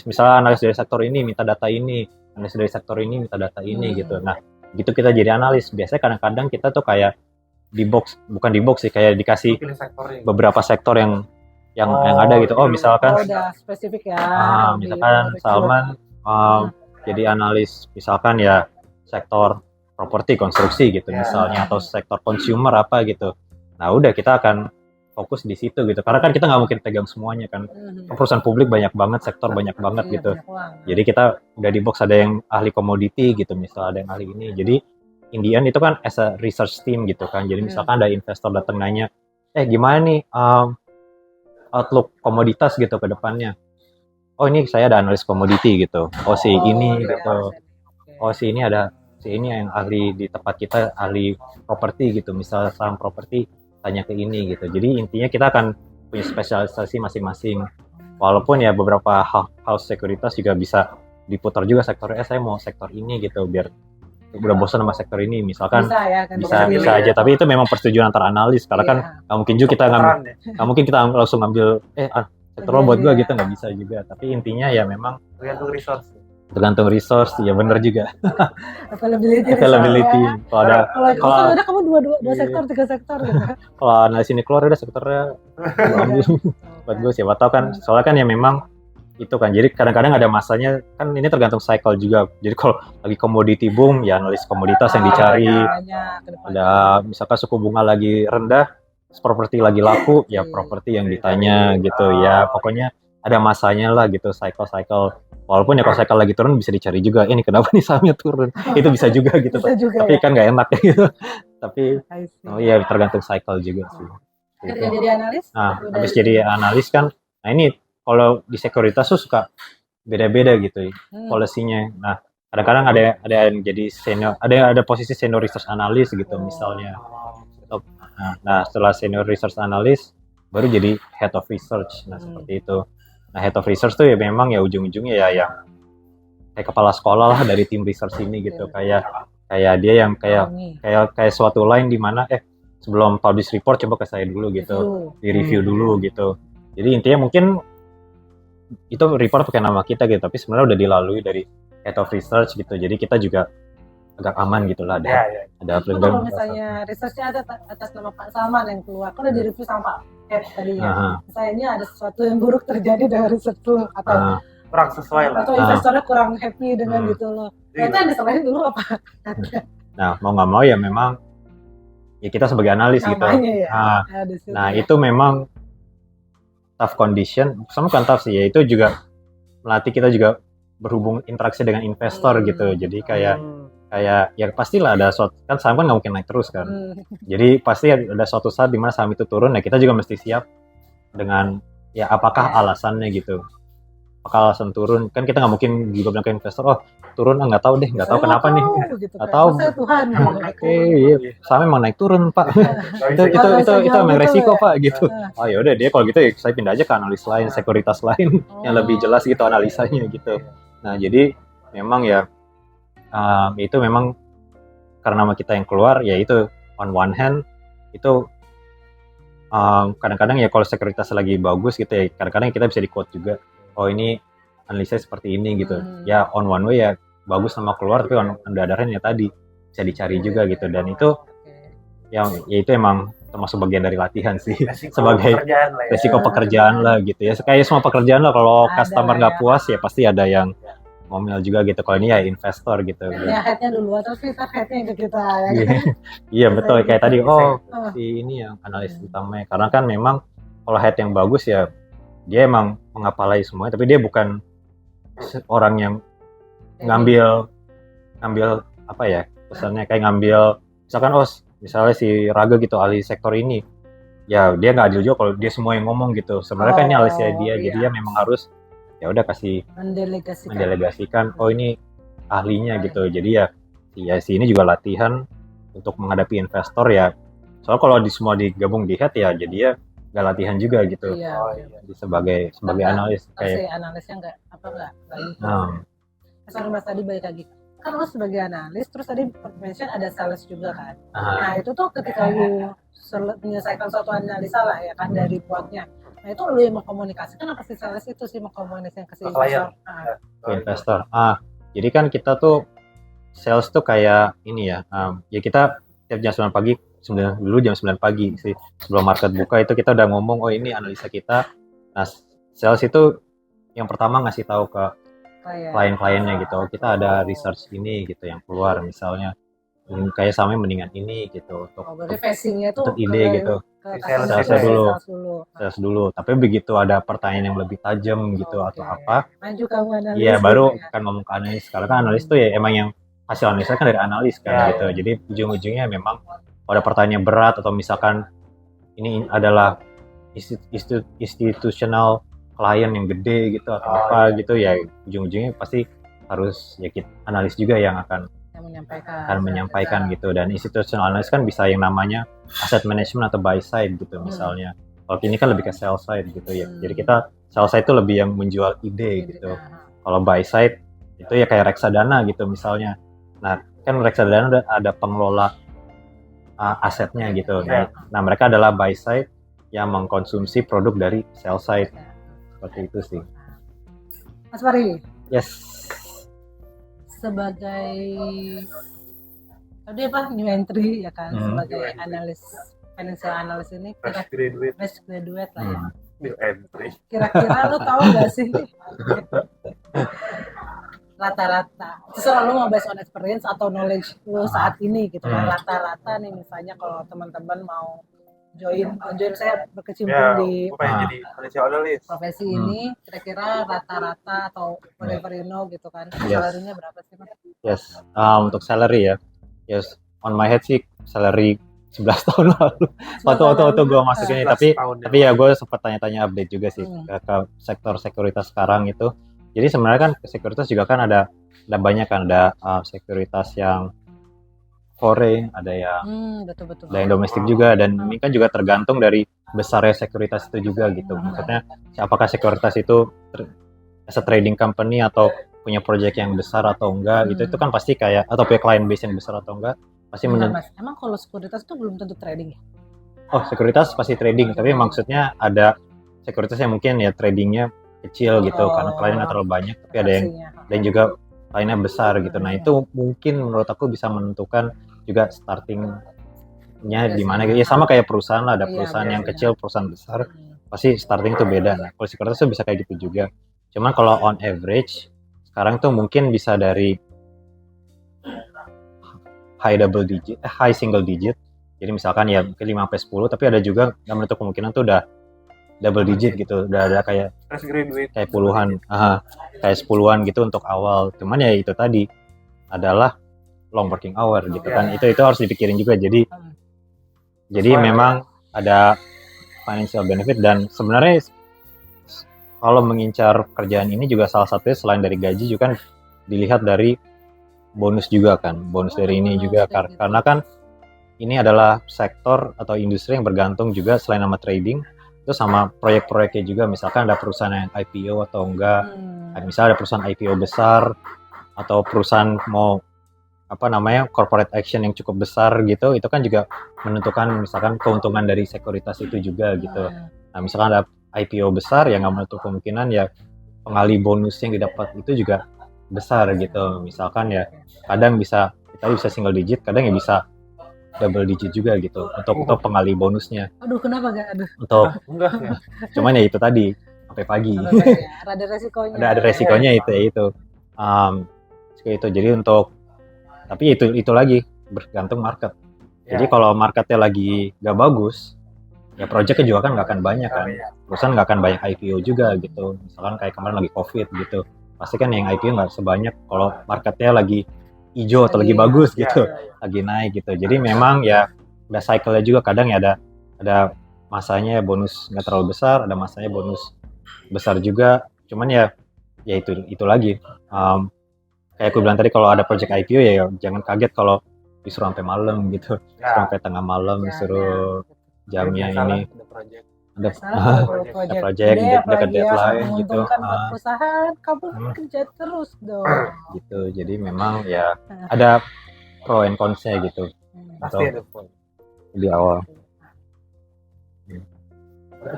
misalnya analis dari sektor ini minta data ini, analis dari sektor ini minta data ini gitu. Nah, gitu kita jadi analis. Biasanya kadang-kadang kita tuh kayak bukan di box sih, kayak dikasih beberapa sektor yang ada gitu. Misalkan udah spesifik ya. misalkan Salman jadi analis misalkan ya sektor properti konstruksi gitu misalnya, atau sektor consumer apa gitu. Nah, udah kita akan fokus di situ gitu. Karena kan kita nggak mungkin pegang semuanya kan. Perusahaan publik banyak banget, sektor banyak banget gitu. Jadi kita udah di box, ada yang ahli komoditi gitu, misalnya ada yang ahli ini. Jadi Indian itu kan as a research team gitu kan. Jadi misalkan ada investor datang nanya, gimana nih outlook komoditas gitu ke depannya. Oh, ini saya ada analis komoditi gitu. Si ini gitu. Si ini ada yang ahli di tempat kita, ahli properti gitu. Misalnya saham properti, tanya ke ini gitu. Jadi intinya kita akan punya spesialisasi masing-masing. Walaupun ya beberapa house sekuritas juga bisa diputar juga sektornya. Saya mau sektor ini gitu, biar udah bosan sama sektor ini misalkan bisa aja, tapi itu memang persetujuan antar analis, karena kan nggak mungkin juga kita langsung ngambil sektor lo buat gue gitu, nggak bisa juga. Tapi intinya ya memang tergantung resource ya, bener juga. Availability. Kalau udah kamu dua sektor, 3 sektor gitu. Kalau analis ini keluar udah sektornya ambil buat gue, siapa tahu kan, soalnya kan ya memang itu kan, jadi kadang-kadang ada masanya kan, ini tergantung cycle juga. Jadi kalau lagi komoditi boom ya analis komoditas yang dicari, ada misalkan suku bunga lagi rendah, properti lagi laku ya properti yang ditanya gitu ya. Pokoknya ada masanya lah gitu, cycle. Walaupun ya kalau cycle lagi turun bisa dicari juga, ini kenapa nih sahamnya turun, itu bisa juga gitu. Tapi kan nggak enak gitu. Tapi ya tergantung cycle juga sih. Ketika jadi analis? Nah, habis jadi analis kan, nah ini kalau di sekuritas tuh suka beda-beda gitu polisinya. Nah, kadang-kadang ada yang jadi senior, ada posisi senior research analyst gitu misalnya. Nah, setelah senior research analyst baru jadi head of research. Nah, seperti itu. Nah, head of research tuh ya memang ya ujung-ujungnya ya yang kayak kepala sekolah lah dari tim research ini gitu. Kayak dia yang kayak suatu line di mana sebelum publish report coba ke saya dulu gitu. Di review dulu gitu. Jadi intinya mungkin itu report pakai nama kita gitu, tapi sebenarnya udah dilalui dari head of research gitu. Jadi kita juga agak aman gitu lah. Ada kalau misalnya researchnya ada atas nama Pak Salman yang keluar, kan udah di review sama Pak Head tadinya. Misalnya ada sesuatu yang buruk terjadi dengan research tuh, atau kurang sesuai lah, atau investornya kurang happy dengan gitu loh. Itu yang disalahin dulu apa? Nah, mau nggak mau ya memang ya kita sebagai analis gitu. Nah, itu memang tough condition, sama bukan tough sih, ya itu juga melatih kita juga berhubung interaksi dengan investor gitu. Jadi kayak ya pastilah ada suatu, kan saham kan nggak mungkin naik terus kan. Jadi pasti ada suatu saat dimana saham itu turun, ya kita juga mesti siap dengan ya apakah alasannya gitu. Apakah alasan turun, kan kita nggak mungkin juga bilang ke investor, turun nggak tahu deh, nggak tahu kenapa nih, nggak tahu. Sahamnya emang naik turun Pak. itu emang resiko Pak gitu. Oh ya udah, dia kalau gitu ya saya pindah aja ke analis lain, sekuritas lain yang lebih jelas gitu analisanya gitu. Nah, jadi memang ya itu memang karena nama kita yang keluar, ya itu on one hand itu kadang-kadang ya kalau sekuritas lagi bagus gitu ya, kadang-kadang kita bisa di quote juga, oh ini analisa seperti ini gitu. Hmm. Ya on one way ya bagus sama keluar, tapi on the other hand ya tadi bisa dicari juga gitu. Dan itu Oke. yang ya itu emang termasuk bagian dari latihan sih Resiko sebagai pekerjaan lah ya. resiko pekerjaan lah gitu ya. Kayak semua pekerjaan lah, kalau Ada customer lah nggak ya. puas ya pasti ada yang ngomel juga gitu. Kalau ini ya investor gitu. Ya headnya duluan, terus kita headnya yang ke kita ya Iya, kan? iya betul kayak tadi. Oh, Oh. si ini yang analis utamanya. Karena kan memang kalau head yang bagus ya dia emang mengapalai semuanya, tapi dia bukan orang yang ngambil apa ya pesannya, kayak ngambil misalkan misalnya si Raga gitu ahli sektor ini, ya dia nggak adil juga kalau dia semua yang ngomong gitu. Sebenarnya kan ini alisnya dia, jadi iya. dia memang harus ya udah kasih Mendelegasikan. mendelegasikan, oh ini ahlinya gitu. Jadi ya si ini juga latihan untuk menghadapi investor ya. Soalnya kalau semua digabung di head ya jadi ya nggak latihan juga gitu. Iya. Jadi sebagai analis Si kayak analisnya nggak info. nah, Sorry Mas, tadi balik lagi. Kan lu sebagai analis, terus tadi mention ada sales juga kan. ah, Nah itu tuh ketika lu menyelesaikan suatu analisa lah ya kan dari buatnya. Nah itu lu yang mengkomunikasikan apa si sales itu sih mengkomunikasikan ke si Ke klien. investor? Nah, ke investor. Jadi kan kita tuh sales tuh kayak ini ya. Ya kita tiap jam 9 pagi, dulu jam 9 pagi sih sebelum market buka itu kita udah ngomong, oh ini analisa kita. Nah, sales itu yang pertama ngasih tahu ke klien-kliennya gitu. Kita ada research ini gitu yang keluar misalnya kayak sama mendingan ini gitu berarti facingnya tuh untuk ide gitu. ke Sales customer, dulu. Sales Sales dulu. Tapi begitu ada pertanyaan yang lebih tajam gitu Oke. atau apa, Maju kamu analis. iya baru gitu ya. akan ngomong ke analis. Karena kan analis tuh ya emang yang hasil analisa kan dari analis kan Ya, gitu. Jadi ujung-ujungnya memang kalau ada pertanyaan berat atau misalkan ini adalah institutional klien yang gede gitu atau apa gitu ya ujung-ujungnya pasti harus ya kita analis juga yang akan menyampaikan gitu. Dan institutional analyst kan bisa yang namanya asset management atau buy side gitu misalnya. Kalau ini kan lebih ke sell side gitu ya. Jadi kita sell side itu lebih yang menjual ide gitu. Kalau buy side itu ya kayak reksadana gitu misalnya. Nah kan reksadana udah ada pengelola asetnya gitu. Nah mereka adalah buy side yang mengkonsumsi produk dari sell side. Seperti itu sih. Mas Fari. Yes. Sebagai tadi apa new entry ya kan, sebagai analis financial analyst ini fresh graduate lah ya. New entry. Kira-kira lu tahu nggak sih rata-rata, terserah lu mau based on experience atau knowledge lu saat ini gitu kan, rata-rata nih misalnya kalau teman-teman mau join saya berkecimpung di jadi financial analyst. profesi ini, kira-kira rata-rata atau whatever you know gitu kan, salary-nya berapa sih Mas? Yes, untuk salary ya, yes, on my head sih salary 11 tahun lalu waktu gue masuk ini, tapi ya gue sempat tanya-tanya update juga sih ke sektor sekuritas sekarang itu. Jadi sebenarnya kan sekuritas juga kan ada banyak kan, ada sekuritas yang foreign, ada yang betul. ada yang domestik juga, dan ini kan juga tergantung dari besarnya sekuritas itu juga gitu. Maksudnya apakah sekuritas itu as a trading company atau punya project yang besar atau enggak, itu kan pasti kayak, atau punya client base yang besar atau enggak, pasti Mas, emang kalau sekuritas itu belum tentu trading ya? Oh, sekuritas pasti trading, tapi maksudnya ada sekuritas yang mungkin ya tradingnya kecil gitu karena kliennya terlalu banyak, tapi ada yang dan juga kliennya besar gitu. Nah itu mungkin menurut aku bisa menentukan juga startingnya di mana gitu. Ya sama kayak perusahaan lah, ada perusahaan yang kecil, perusahaan besar, pasti starting itu beda. Nah kalau sekuritas itu bisa kayak gitu juga. Cuman kalau on average sekarang tuh mungkin bisa dari high single digit. Jadi misalkan ya mungkin 5-10, tapi ada juga yang menutup kemungkinan tuh udah double digit gitu, udah ada kayak puluhan, kayak 10-an gitu untuk awal. Cuman ya itu tadi adalah long working hour gitu kan, itu harus dipikirin juga. Jadi memang ada financial benefit, dan sebenarnya kalau mengincar kerjaan ini juga salah satunya selain dari gaji juga kan dilihat dari bonus juga kan, bonus dari ini juga karena kan ini adalah sektor atau industri yang bergantung juga selain sama trading itu sama proyek-proyeknya juga. Misalkan ada perusahaan yang IPO atau enggak, misalnya ada perusahaan IPO besar atau perusahaan mau corporate action yang cukup besar gitu, itu kan juga menentukan misalkan keuntungan dari sekuritas itu juga gitu. Nah misalkan ada IPO besar ya nggak menutup kemungkinan ya pengalih bonus yang didapat itu juga besar gitu. Misalkan ya kadang kita bisa single digit, kadang ya bisa double digit juga gitu untuk pengalih bonusnya. Aduh, kenapa gak? Aduh, Untuk Enggak ya. cuman ya itu tadi sampai pagi. ada resikonya. Ada resikonya itu. Kayak itu. Jadi tapi itu lagi bergantung market. Jadi kalau marketnya lagi gak bagus, ya projectnya juga kan nggak akan banyak kan. Perusahaan nggak akan banyak IPO juga gitu. Misalkan kayak kemarin lagi COVID gitu, pasti kan yang IPO nggak sebanyak kalau marketnya lagi hijau atau lagi bagus gitu, lagi naik gitu. Jadi memang ya ada cycle-nya juga, kadang ya ada masanya bonus nggak terlalu besar, ada masanya bonus besar juga. Cuman ya itu lagi. Kayak aku bilang tadi, kalau ada project IPO ya jangan kaget kalau disuruh sampai malam gitu, disuruh sampai tengah malam, disuruh jamnya ini ada project dekat deadline gitu. Perusahaan kamu kerja terus dong. Gitu. Jadi memang ya ada pro and cons-nya gitu. Pasti ada pro. Di awal.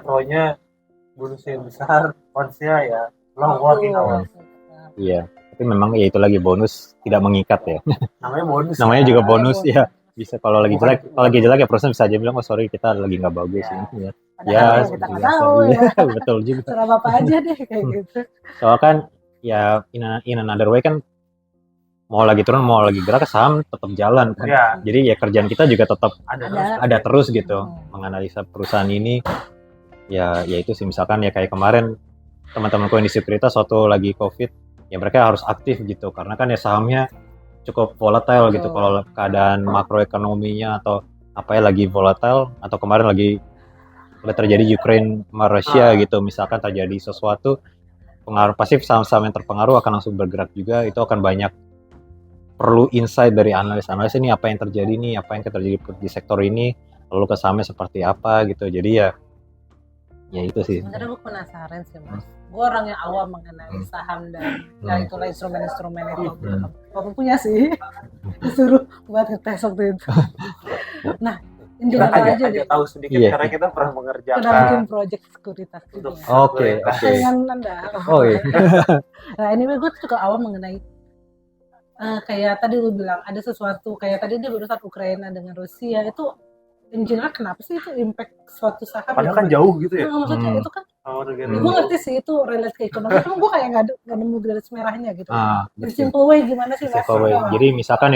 Pro-nya bonusnya besar, cons-nya ya long working hours. Iya. Tapi memang ya itu lagi bonus tidak mengikat ya. Namanya bonus. Namanya juga bonus ya. Bisa kalau lagi jelek ya perusahaan bisa aja bilang, oh sorry kita lagi nggak bagus ini ya. Ya Kita nggak biasa. tahu ya. Betul juga. Serah apa aja deh kayak gitu. Soalnya kan ya in another way kan, mau lagi turun mau lagi gerak saham tetap jalan kan. Ya. Jadi ya kerjaan kita juga tetap Ada. ada terus gitu, menganalisa perusahaan ini. Ya itu sih, misalkan ya kayak kemarin teman-temanku yang di sekuritas waktu lagi COVID, ya mereka harus aktif gitu karena kan ya sahamnya cukup volatile gitu. Kalau keadaan makroekonominya atau apa ya lagi volatile, atau kemarin lagi udah terjadi Ukraine sama Rusia gitu, misalkan terjadi sesuatu, pengaruh pasif saham-saham yang terpengaruh akan langsung bergerak juga. Itu akan banyak perlu insight dari analis ini, apa yang terjadi nih, apa yang terjadi di sektor ini, lalu ke sahamnya seperti apa gitu. Jadi ya itu sih. Sebenarnya gue penasaran sih Mas. Gue orang yang awam mengenai saham dan ya itulah instrumen-instrumen itu. Kamu punya sih, disuruh buat ngetes waktu itu. Nah, intinya aja deh. Tahu sedikit karena kita pernah mengerjakan. Kita bikin project sekuritas juga. Oke. Dengan Anda. Oh iya. Nah ini gue juga awam mengenai kayak tadi lu bilang ada sesuatu kayak tadi dia berurusan Ukraina dengan Rusia itu. Intinya kenapa sih itu impact suatu saham? Padahal kan jauh gitu ya. Maksudnya itu kan, gue ngerti sih itu relate ke ekonomi, cuma gue kayak nggak nemu garis merahnya gitu. In simple way gimana sih Mas? Simple way. Jadi misalkan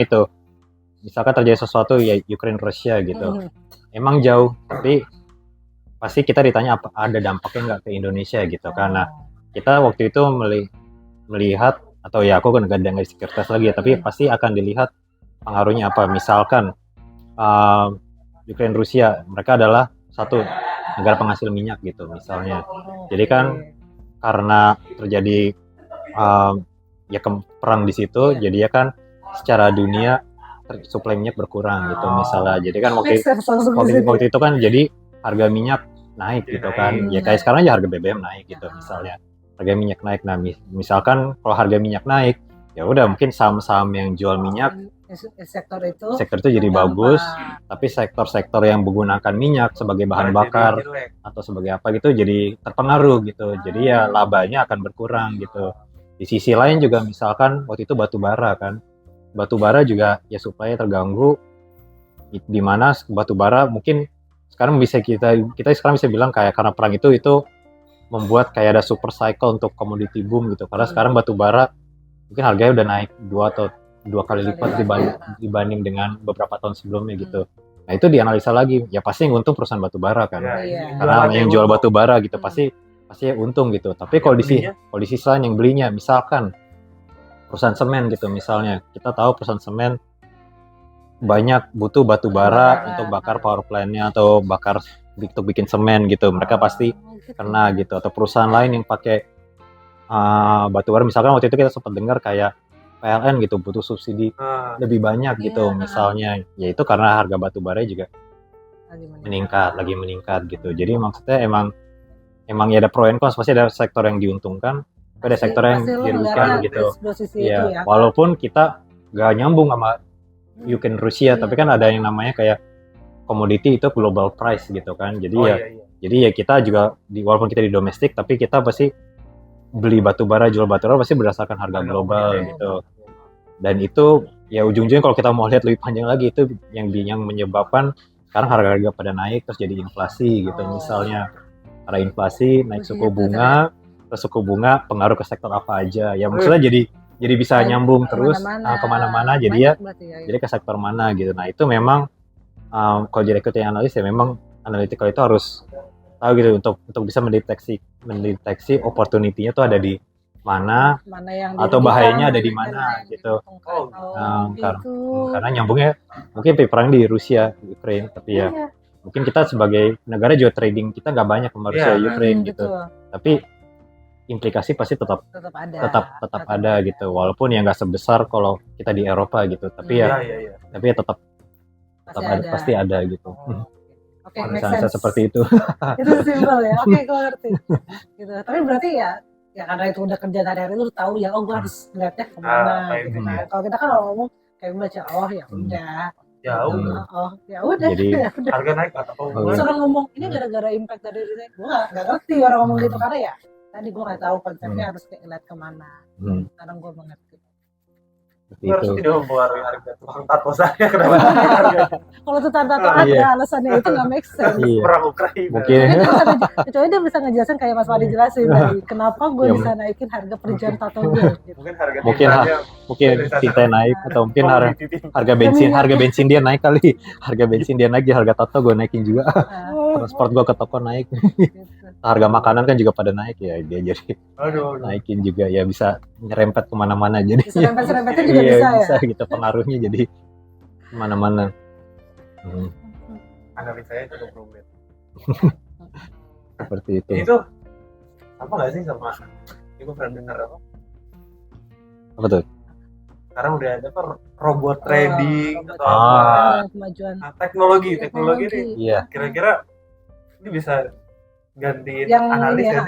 terjadi sesuatu ya Ukraine Rusia gitu, emang jauh, tapi pasti kita ditanya apa ada dampaknya nggak ke Indonesia gitu. Karena kita waktu itu melihat, atau ya aku kan nggak ada sekuritas lagi ya, tapi pasti akan dilihat pengaruhnya apa. Misalkan Ukraine Rusia, mereka adalah satu negara penghasil minyak gitu misalnya. Jadi kan karena terjadi perang di situ, jadi ya kan secara dunia suplai minyak berkurang gitu misalnya. Jadi kan waktu itu kan jadi harga minyak naik gitu kan. Ya kayak sekarang aja harga BBM naik gitu misalnya. Harga minyak naik. Nah, misalkan kalau harga minyak naik, ya udah mungkin saham-saham yang jual minyak sektor itu jadi bagus, tapi sektor-sektor yang menggunakan minyak sebagai bahan bakar atau sebagai apa gitu jadi terpengaruh gitu. Jadi ya labanya akan berkurang gitu. Di sisi lain juga misalkan waktu itu batu bara juga ya supply terganggu, di mana batu bara mungkin sekarang bisa kita sekarang bisa bilang kayak karena perang itu membuat kayak ada super cycle untuk commodity boom gitu. Karena sekarang batu bara mungkin harganya udah naik 2 kali lipat dibanding dengan beberapa tahun sebelumnya gitu. Nah itu dianalisa lagi, ya pasti yang untung perusahaan batu bara kan, karena yang jual batu bara gitu pasti untung gitu. Tapi kalau di sisi lain yang belinya, misalkan perusahaan semen gitu misalnya, kita tahu perusahaan semen banyak butuh batu bara untuk bakar power plant-nya atau bakar untuk bikin semen gitu, mereka pasti kena gitu. Atau perusahaan lain yang pakai batu bara, misalkan waktu itu kita sempat dengar kayak PLN gitu butuh subsidi lebih banyak gitu misalnya, yaitu karena harga batu bara juga lagi meningkat gitu. Jadi maksudnya emang ya ada pro and cons, pasti ada sektor yang diuntungkan, tapi ada sektor yang dirugikan gitu. Ya, walaupun kita gak nyambung sama Ukraine Rusia, tapi kan ada yang namanya kayak komoditi itu global price gitu kan. Jadi jadi ya kita juga walaupun kita di domestik, tapi kita pasti beli batu bara, jual batu bara pasti berdasarkan harga global gitu. Dan itu ya ujung-ujungnya kalau kita mau lihat lebih panjang lagi itu yang menyebabkan sekarang harga-harga pada naik terus jadi inflasi gitu. Misalnya karena inflasi naik suku bunga, terus suku bunga pengaruh ke sektor apa aja. Ya maksudnya jadi bisa nyambung terus kemana-mana. Jadi ya jadi ke sektor mana gitu. Nah itu memang kalau jadi equity analis ya memang analytical itu harus tahu gitu untuk bisa mendeteksi opportunity-nya tuh ada di mana yang atau bahayanya ada di mana gitu. Karena nyambungnya mungkin perang di Rusia, Ukraine, tapi ya mungkin kita sebagai negara juga trading kita nggak banyak sama Rusia, Ukraine gitu. Tapi implikasi pasti tetap ada gitu. Walaupun ya nggak sebesar kalau kita di Eropa gitu. Tapi tapi ya tetap pasti ada gitu. Oke, misalnya seperti itu. Itu simpel ya. Oke, gue ngerti. Gitu. Tapi berarti ya karena itu udah kerja sehari-hari lu tahu ya, gue harus ngeliatnya kemana gitu kan. Kalau kita kan ngomong kayak baca ya udah. Ya udah. Jadi harga naik atau orang ngomong ini gara-gara impact dari ini, gue nggak ngerti orang ngomong gitu karena ya tadi gue nggak tahu konsepnya harus kayak ngeliat kemana. Sekarang gue mengerti. Harus tidak mempengaruhi harga tukang tato saya kenapa? Kalau tukang tato ada alasannya itu nggak make sense. Perang Ukraina. Mungkin Kecuali dia bisa ngejelasin kayak Mas Wadi jelasin tadi, kenapa gue bisa naikin harga perizinan tato gue. Gitu. Mungkin tinta naik atau mungkin harga bensin dia naik kali. Harga bensin dia naik, harga tato gue naikin juga. Transport gue ke toko naik. Harga makanan kan juga pada naik ya, dia jadi naikin juga ya, bisa nyerempet kemana-mana jadi. Serempetnya juga bisa ya. Gitu pengaruhnya jadi kemana-mana. Analisanya cukup rumit. Seperti itu. Itu apa nggak sih sama? Gue pernah dengar apa tuh? Sekarang udah ada robot trading atau kemajuan teknologi ini. Iya. Kira-kira ini bisa gantiin yang analis ya?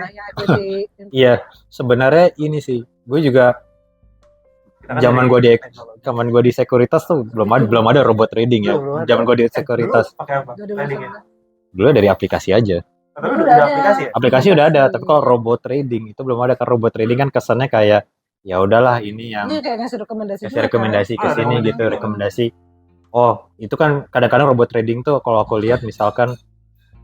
Iya, sebenarnya ini sih. Gue juga zaman gue di sekuritas tuh belum ada robot trading ya. Zaman gue di sekuritas. Pakai apa? Tradingnya? Dulu dari aplikasi aja. Tapi udah aplikasi ya? Aplikasi udah ada, tapi kalau robot trading itu belum ada. Kan robot trading kan kesannya kayak ya udahlah ini yang kayak ngasih rekomendasi ke sini gitu, rekomendasi. Oh, itu kan kadang-kadang robot trading tuh kalau aku lihat misalkan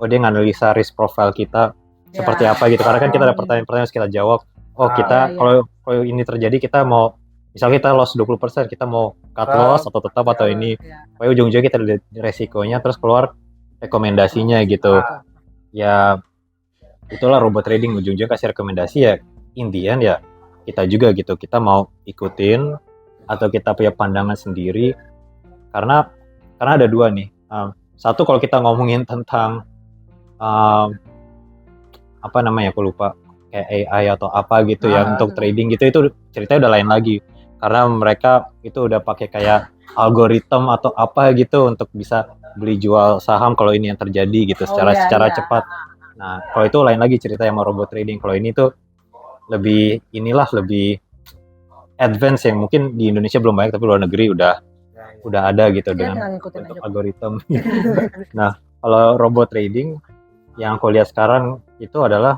dia nganalisa risk profile kita seperti apa gitu. Karena kan kita ada pertanyaan-pertanyaan harus kita jawab. Kita kalau ini terjadi kita mau misalnya kita loss 20%, kita mau cut loss atau tetap atau ini. Pokoknya ujung-ujungnya kita lihat resikonya terus keluar rekomendasinya gitu. Ya itulah robot trading, ujung-ujungnya kasih rekomendasi ya. Indian ya kita juga gitu. Kita mau ikutin atau kita punya pandangan sendiri. Karena ada dua nih. Satu kalau kita ngomongin tentang apa namanya aku lupa, kayak AI atau apa gitu ya untuk trading gitu, itu ceritanya udah lain lagi karena mereka itu udah pakai kayak algoritma atau apa gitu untuk bisa beli jual saham kalau ini yang terjadi gitu secara cepat. Nah kalau itu lain lagi cerita yang mau robot trading. Kalau ini tuh lebih advance yang mungkin di Indonesia belum banyak tapi luar negeri udah ada gitu dengan untuk algoritma. Nah kalau robot trading yang aku lihat sekarang itu adalah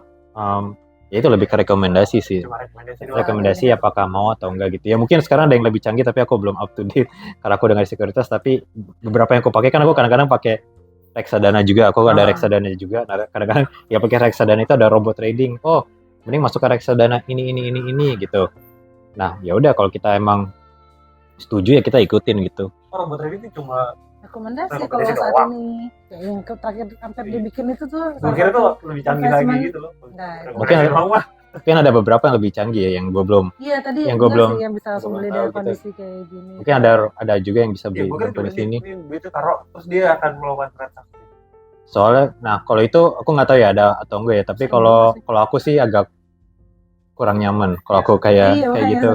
ya itu lebih ke rekomendasi sih. Rekomendasi apakah mau atau enggak gitu. Ya mungkin sekarang ada yang lebih canggih tapi aku belum up to date karena aku dengan sekuritas. Tapi beberapa yang aku pakai kan aku kadang-kadang pakai reksadana juga. Aku ada reksadana juga. Nah, kadang-kadang ya pakai reksadana itu ada robot trading. Oh, mending masuk ke reksadana ini gitu. Nah, ya udah kalau kita emang setuju ya kita ikutin gitu. Robot trading itu cuma rekomendasi kalau saat ini yang terakhir hampir dibikin itu tuh mungkin itu lebih canggih lagi gitu loh. Mungkin ada beberapa yang lebih canggih ya yang gue belum. Iya tadi yang gue belum yang bisa langsung beli dari kondisi kayak gini. Mungkin ada juga yang bisa beli dari kondisi ini. Itu taruh terus dia akan melakukan transaksi. Soalnya kalau itu aku nggak tahu ya ada atau enggak ya, tapi kalau aku sih agak kurang nyaman kalau aku kayak gitu.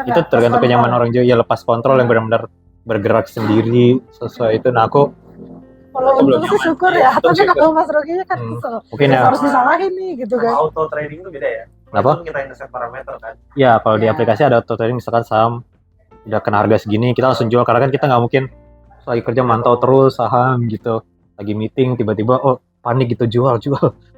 Itu tergantung kenyamanan orang juga ya, lepas kontrol yang benar-benar bergerak sendiri sesuai itu. Nah aku kalau untuk sih syukur ya, tapi kalau Mas Roginya kan mungkin ya harus disalahin nih gitu kan. Auto trading itu beda ya. Kenapa? Itu kita set parameter kan. Ya kalau di aplikasi ada auto trading, misalkan saham udah kena harga segini kita langsung jual, karena kan kita nggak mungkin lagi kerja mantau terus saham gitu, lagi meeting tiba-tiba panik gitu jual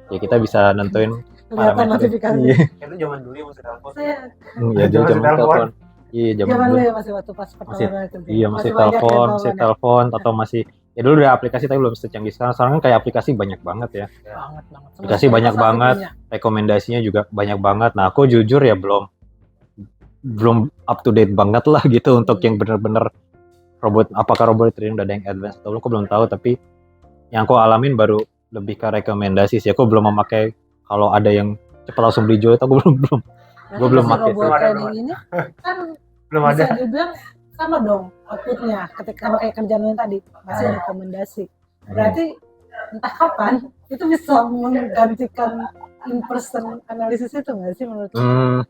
ya kita bisa nentuin kelihatan parameter. notifikasi. Iya. Itu zaman dulu ya masih telepon. Saya Iya, dia Masih zaman telepon. telepon. Iya, zaman zaman dulu. dulu ya masih waktu pas Masih- pertama kerja. Iya, masih banyak ya telepon, masih teleponnya. telepon atau masih ya dulu udah aplikasi tapi belum secanggih sekarang. Sekarang kan kayak aplikasi banyak banget ya. Banget banget. Aplikasi banyak Pasti banget. punya. Rekomendasinya juga banyak banget. Nah, aku jujur ya belum up to date banget lah gitu untuk yang bener-bener apakah robot trading udah ada yang advance atau belum, aku belum tahu. Tapi yang aku alamin baru lebih ke rekomendasi sih. Aku belum memakai kalau ada yang cepat langsung beli jual itu aku belum. Gua belum Berarti pakai. robot Belum ada, trading belum ini kan Belum bisa ada. dibilang sama dong outputnya ketika sama kayak kerjaan yang tadi masih rekomendasi. Berarti entah kapan itu bisa menggantikan in-person analisis itu nggak sih menurut kamu?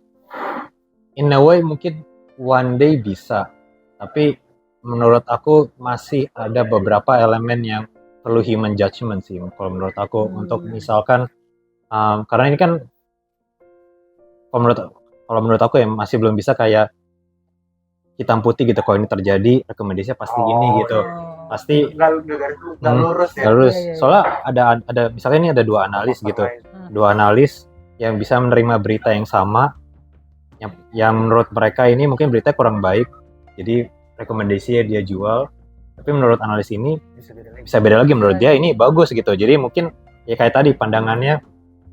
In a way mungkin one day bisa, tapi menurut aku masih ada beberapa elemen yang perlu human judgment sih kalau menurut aku. Untuk misalkan karena ini kan kalau menurut aku ya masih belum bisa kayak hitam putih gitu, kalau ini terjadi rekomendasinya pasti ini gitu, pasti nggak lurus ya. harus. Iya, iya. Soalnya ada misalnya ini ada dua analis gitu, dua analis yang bisa menerima berita yang sama, yang menurut mereka ini mungkin beritanya kurang baik, jadi rekomendasinya dia jual, tapi menurut analis ini bisa beda lagi, menurut dia ini bagus gitu. Jadi mungkin ya kayak tadi pandangannya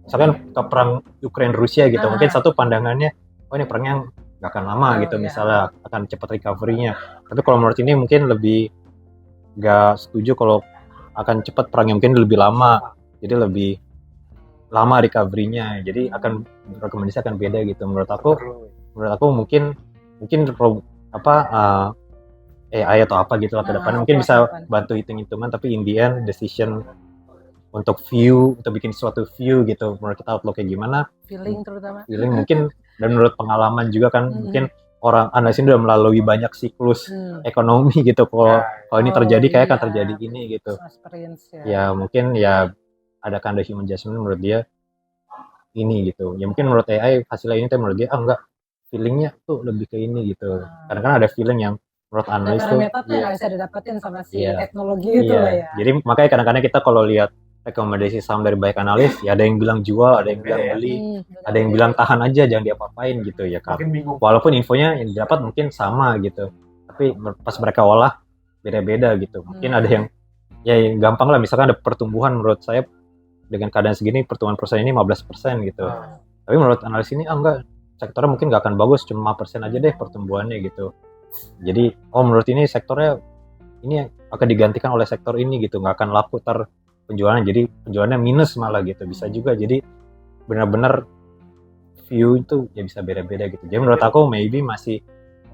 misalkan ke perang Ukraina Rusia gitu, mungkin satu pandangannya oh ini perangnya nggak akan lama gitu, misalnya akan cepat recovery-nya. Tapi kalau menurut ini mungkin lebih nggak setuju kalau akan cepat perangnya, mungkin lebih lama, jadi lebih lama recovery-nya, jadi akan rekomendasi akan beda gitu. Menurut aku mungkin AI atau apa gitu lah ke depan mungkin bisa bantu hitung-hitungan, tapi in the end decision untuk bikin suatu view gitu, menurut kita outlook-nya gimana, Feeling terutama. feeling mungkin, dan menurut pengalaman juga kan mungkin orang analis ini udah melalui banyak siklus ekonomi gitu. Kalau ini terjadi kayak akan terjadi ini gitu. Experience Ya mungkin ya ada kind of human judgment menurut dia ini gitu. Ya mungkin menurut AI hasilnya ini, tapi menurut dia enggak, feelingnya tuh lebih ke ini gitu. Kadang-kadang ada feeling yang menurut analis tuh parameter tuh nggak bisa didapetin sama si Iya. teknologi itu lah ya. Jadi makanya kadang-kadang kita kalau lihat rekomendasi saham dari banyak analis, ya ada yang bilang jual, ada yang bilang beli, ada yang bilang tahan aja jangan diapa-apain gitu ya kan. Walaupun infonya yang didapat mungkin sama gitu, tapi pas mereka olah beda-beda gitu. Mungkin ada yang yang gampang lah, misalkan ada pertumbuhan, menurut saya dengan keadaan segini pertumbuhan perusahaan ini 15% gitu. Tapi menurut analis ini enggak, sektornya mungkin nggak akan bagus, cuma 5% aja deh pertumbuhannya gitu. Jadi menurut ini sektornya ini akan digantikan oleh sektor ini gitu, nggak akan laku penjualannya, jadi penjualannya minus malah gitu, bisa juga. Jadi benar-benar view itu ya bisa beda-beda gitu. Jadi menurut aku maybe masih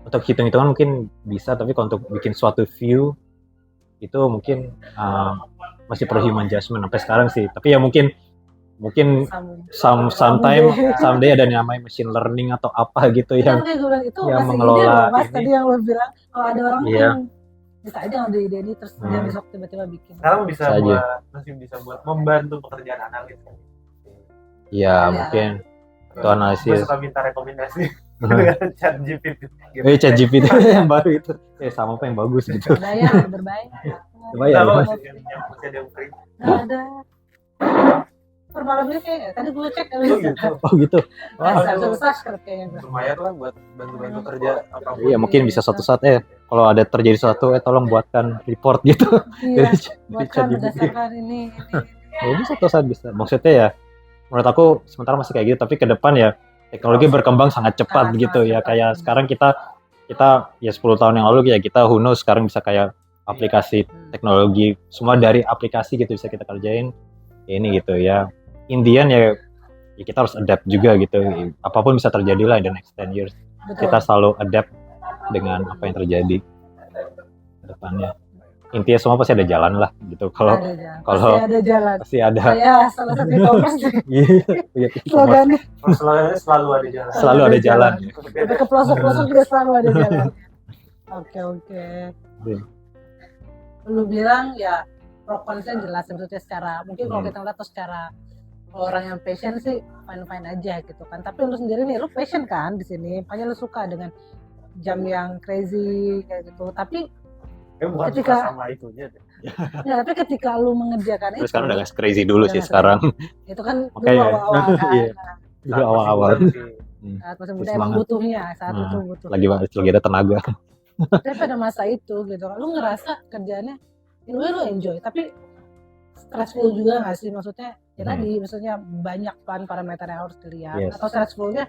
untuk hitung-hitungan mungkin bisa, tapi kalau untuk bikin suatu view itu mungkin masih perlu human judgment sampai sekarang sih. Tapi ya mungkin someday ada yang namanya machine learning atau apa gitu yang mengelola Mas, ini. tadi yang lo bilang kalau ada orang yang bisa aja ngambil ide ini terus dia besok tiba-tiba bikin. Sekarang masih bisa buat membantu pekerjaan analis. Iya, mungkin itu analisis. Gue suka minta rekomendasi dengan ChatGPT. ChatGPT yang baru itu. Sama apa yang bagus gitu. Berbayar. Berbayar. Masih ada yang free. Ada. Per malamnya kayak tadi gue cek Oh gitu. Subscribe kayaknya. Lumayan lah buat bantu-bantu kerja apapun. Iya, mungkin bisa suatu saat kalau ada terjadi sesuatu tolong buatkan report gitu. Iya. Buatkan berdasarkan ini. Ini suatu saat bisa. Maksudnya ya menurut aku sementara masih kayak gitu, tapi ke depan ya teknologi berkembang sangat cepat gitu ya. Kayak sekarang kita ya 10 tahun yang lalu ya kita who knows, sekarang bisa kayak aplikasi teknologi, semua dari aplikasi gitu bisa kita kerjain ini gitu ya. Indian ya kita harus adapt juga gitu. Apapun bisa terjadi lah in the next 10 years. Betul. Kita selalu adapt dengan apa yang terjadi ke depannya. Intinya semua pasti ada jalan lah gitu. Kalau pasti ada jalan. Pasti ada. Saya salah satu e-commerce. Iya. Slogannya selalu ada jalan. Selalu ada jalan. Sampai ke pelosok-pelosok juga selalu ada jalan. Oke. Lu bilang ya pro kontra jelas sebetulnya secara mungkin kalau kita lihat secara orang yang passion sih fine aja gitu kan. Tapi lu sendiri nih lu passion kan di sini, makanya lu suka dengan jam yang crazy kayak gitu. Tapi bukan ketika sama itunya deh. Nah, tapi ketika lu mengerjakan Terus itu, sekarang udah gak crazy dulu udah sih nggak sekarang. itu kan dulu Makanya, awal-awal kan. iya. Dulu awal-awal. Saat masih Terus muda emang semangat. butuhnya, saat itu butuh. Lagi ada tenaga. Tapi pada masa itu gitu, lu ngerasa kerjaannya, lu enjoy, tapi stressful juga nggak sih? Maksudnya ya tadi, maksudnya banyak kan parameter yang harus dilihat. Yes. Atau stressfulnya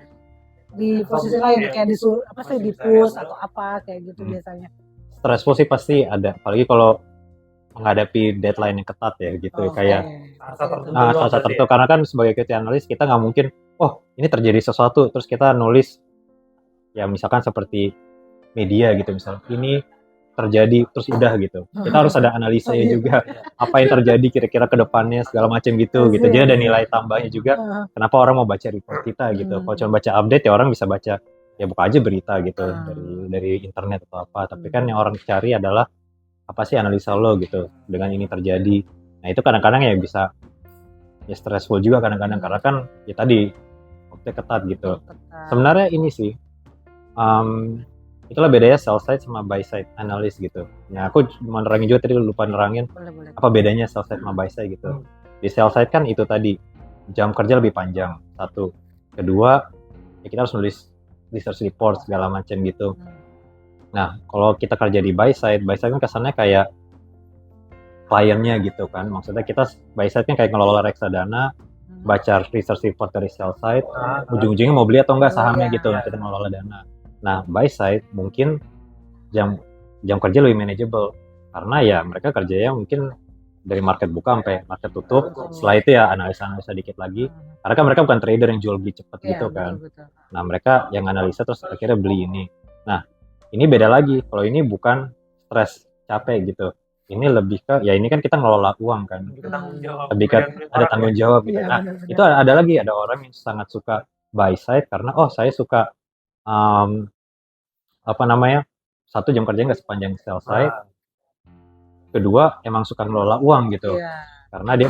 di posisi lain kayak di push atau apa kayak gitu biasanya. Stressful sih pasti ada, apalagi kalau menghadapi deadline yang ketat ya gitu. Kayak salah tertentu, karena kan sebagai QT analis kita nggak mungkin ini terjadi sesuatu terus kita nulis ya misalkan seperti media gitu, misal ini terjadi terus udah gitu, kita harus ada analisanya juga apa yang terjadi kira-kira ke depannya segala macam gitu. Jadi ada nilai tambahnya juga kenapa orang mau baca report kita gitu. Kalau cuma baca update ya orang bisa baca ya buka aja berita gitu dari internet atau apa, tapi kan yang orang cari adalah apa sih analisa lo gitu dengan ini terjadi. Nah itu kadang-kadang ya bisa ya stressful juga kadang-kadang, karena kan ya tadi waktunya ketat gitu. Sebenarnya ini sih itulah bedanya sell side sama buy side analis gitu. Nah aku mau nerangin juga, tadi lupa nerangin apa bedanya sell side sama buy side gitu. Di sell side kan itu tadi jam kerja lebih panjang, satu. Kedua ya kita harus nulis research report segala macam gitu. Nah kalau kita kerja di buy side kan kesannya kayak kliennya gitu kan. Maksudnya kita buy side kan kayak ngelola reksadana, baca research report dari sell side, ujung-ujungnya mau beli atau enggak sahamnya gitu, kita ngelola dana. Nah, buy side mungkin jam kerja lebih manageable karena ya mereka kerjanya mungkin dari market buka sampai market tutup. Setelah itu ya analisa dikit lagi. Karena kan mereka bukan trader yang jual beli cepat gitu kan. Betul. Nah, mereka yang analisa terus akhirnya beli ini. Nah, ini beda lagi. Kalau ini bukan stres, capek gitu. Ini lebih ke ya ini kan kita ngelola uang kan. Lebih ke ada tanggung jawab gitu. Nah, itu ada lagi, ada orang yang sangat suka buy side karena saya suka satu jam kerja nggak sepanjang sell side. Kedua emang suka ngelola uang gitu, karena dia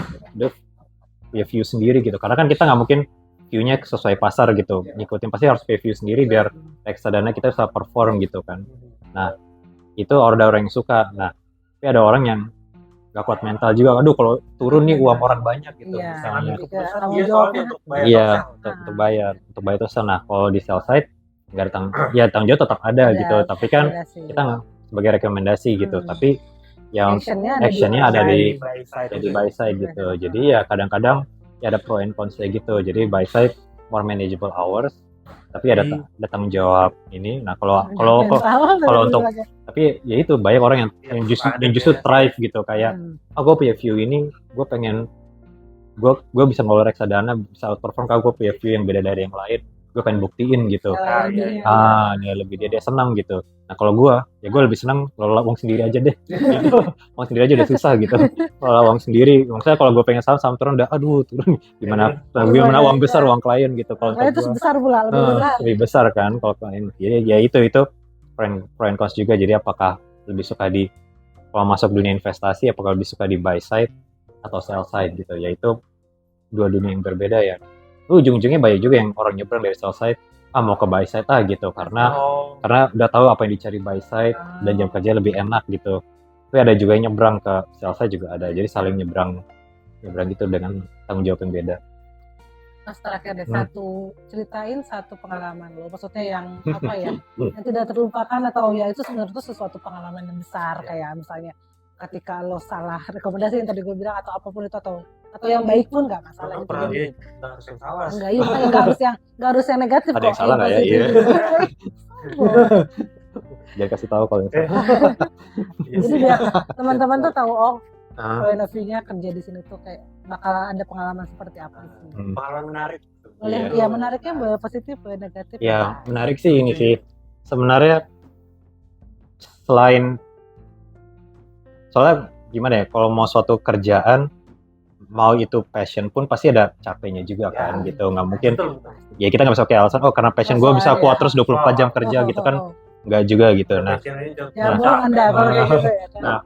punya view sendiri gitu. Karena kan kita nggak mungkin view-nya sesuai pasar gitu, ngikutin, pasti harus pay view sendiri biar reksadana kita bisa perform gitu kan. Nah itu ada orang yang suka. Nah tapi ada orang yang nggak kuat mental juga. Aduh kalau turun nih uang orang banyak gitu misalnya. Untuk bayar terus. Nah kalau di sell side nggak ada tanggung jawab tetap ada gitu, tapi kan kita sebagai rekomendasi gitu, tapi yang actionnya ada di buy side gitu. Jadi ya kadang-kadang ya ada pro and cons gitu. Jadi buy side more manageable hours, tapi ada tanggung jawab ini. Nah kalau untuk tapi ya itu banyak orang yang justru thrive gitu, kayak gue punya view ini, gue pengen gue bisa ngelola reksadana, bisa outperform, kalau gue punya view yang beda dari yang lain, gue pengen buktiin gitu. Dia senang gitu. Nah kalau gue lebih senang ngelola uang sendiri aja deh. Uang sendiri aja udah susah gitu. Ngelola uang sendiri, maksudnya kalau gue pengen saham turun turun gimana uang besar, uang klien gitu. Kalau itu besar pula, lebih besar kan kalau klien. Jadi ya itu pro and cons juga. Jadi apakah lebih suka kalau masuk dunia investasi, apakah lebih suka di buy side atau sell side gitu. Yaitu dua dunia yang berbeda ya. Ujung-ujungnya banyak juga yang orang nyebrang dari sell side mau ke buy side gitu, karena udah tahu apa yang dicari buy side dan jam kerja lebih enak gitu. Tapi ada juga yang nyebrang ke sell side juga ada. Jadi saling nyebrang gitu dengan tanggung jawab yang beda. Mas terakhir deh, ceritain satu pengalaman lo, maksudnya yang apa ya, yang tidak terlupakan, atau ya itu sebenarnya sesuatu pengalaman yang besar, kayak misalnya ketika lo salah rekomendasi yang tadi gue bilang atau apapun itu, atau yang baik pun nggak masalah gitu. Nggak harus yang negatif. Ada yang salah nggak ya? Iya. Jangan kasih tahu kalau itu. Jadi biar teman-teman tuh tahu point of view-nya kerja di sini tuh kayak bakal ada pengalaman seperti apa sih. Pengalaman menarik. Ya menariknya boleh positif, boleh negatif. Ya menarik sih ini sih. Sebenarnya soalnya gimana ya, kalau mau suatu kerjaan, mau itu passion pun pasti ada capeknya juga kan gitu. Nggak mungkin ya kita nggak bisa pakai alasan karena passion gue bisa kuat terus 24 jam kerja gitu kan, nggak juga gitu. Nah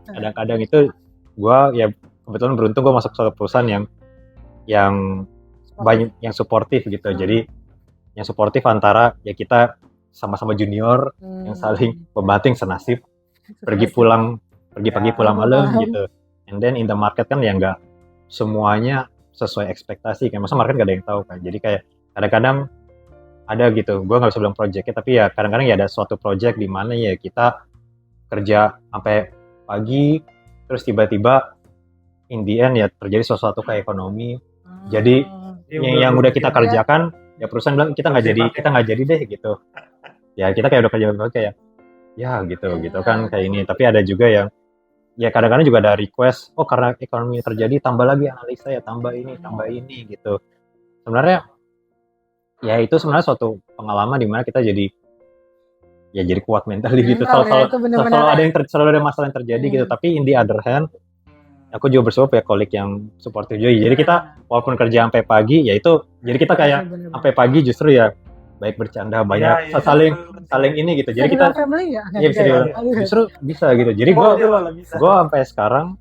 kadang-kadang itu gue ya kebetulan beruntung gue masuk suatu perusahaan yang banyak yang suportif gitu. Jadi yang suportif antara ya kita sama-sama junior yang saling membanting senasib, pergi pagi pulang malam gitu. and then in the market kan ya nggak semuanya sesuai ekspektasi kan, masa market nggak ada yang tahu kan, jadi kayak kadang-kadang ada gitu, gue nggak bisa bilang projectnya, tapi ya kadang-kadang ya ada suatu project di mana ya kita kerja sampai pagi, terus tiba-tiba in the end ya terjadi sesuatu kayak ekonomi, jadi yang udah kita kerjakan ya perusahaan bilang kita nggak jadi deh gitu, ya kita kayak udah kerja kayak ya gitu kan kayak ini, tapi ada juga yang ya kadang-kadang juga ada request, oh karena ekonomi terjadi tambah lagi analisa ya, tambah ini gitu. Sebenarnya ya itu sebenarnya suatu pengalaman di mana kita jadi kuat mentally gitu. Selalu ada masalah yang terjadi gitu, tapi in the other hand aku juga bersyukur ya colleague yang supportive juga. Jadi kita walaupun kerja sampai pagi ya itu, jadi kita kayak sampai pagi justru ya baik bercanda banyak saling ini gitu. Jadi kita ya bisa justru bisa gitu. Jadi gue sampai sekarang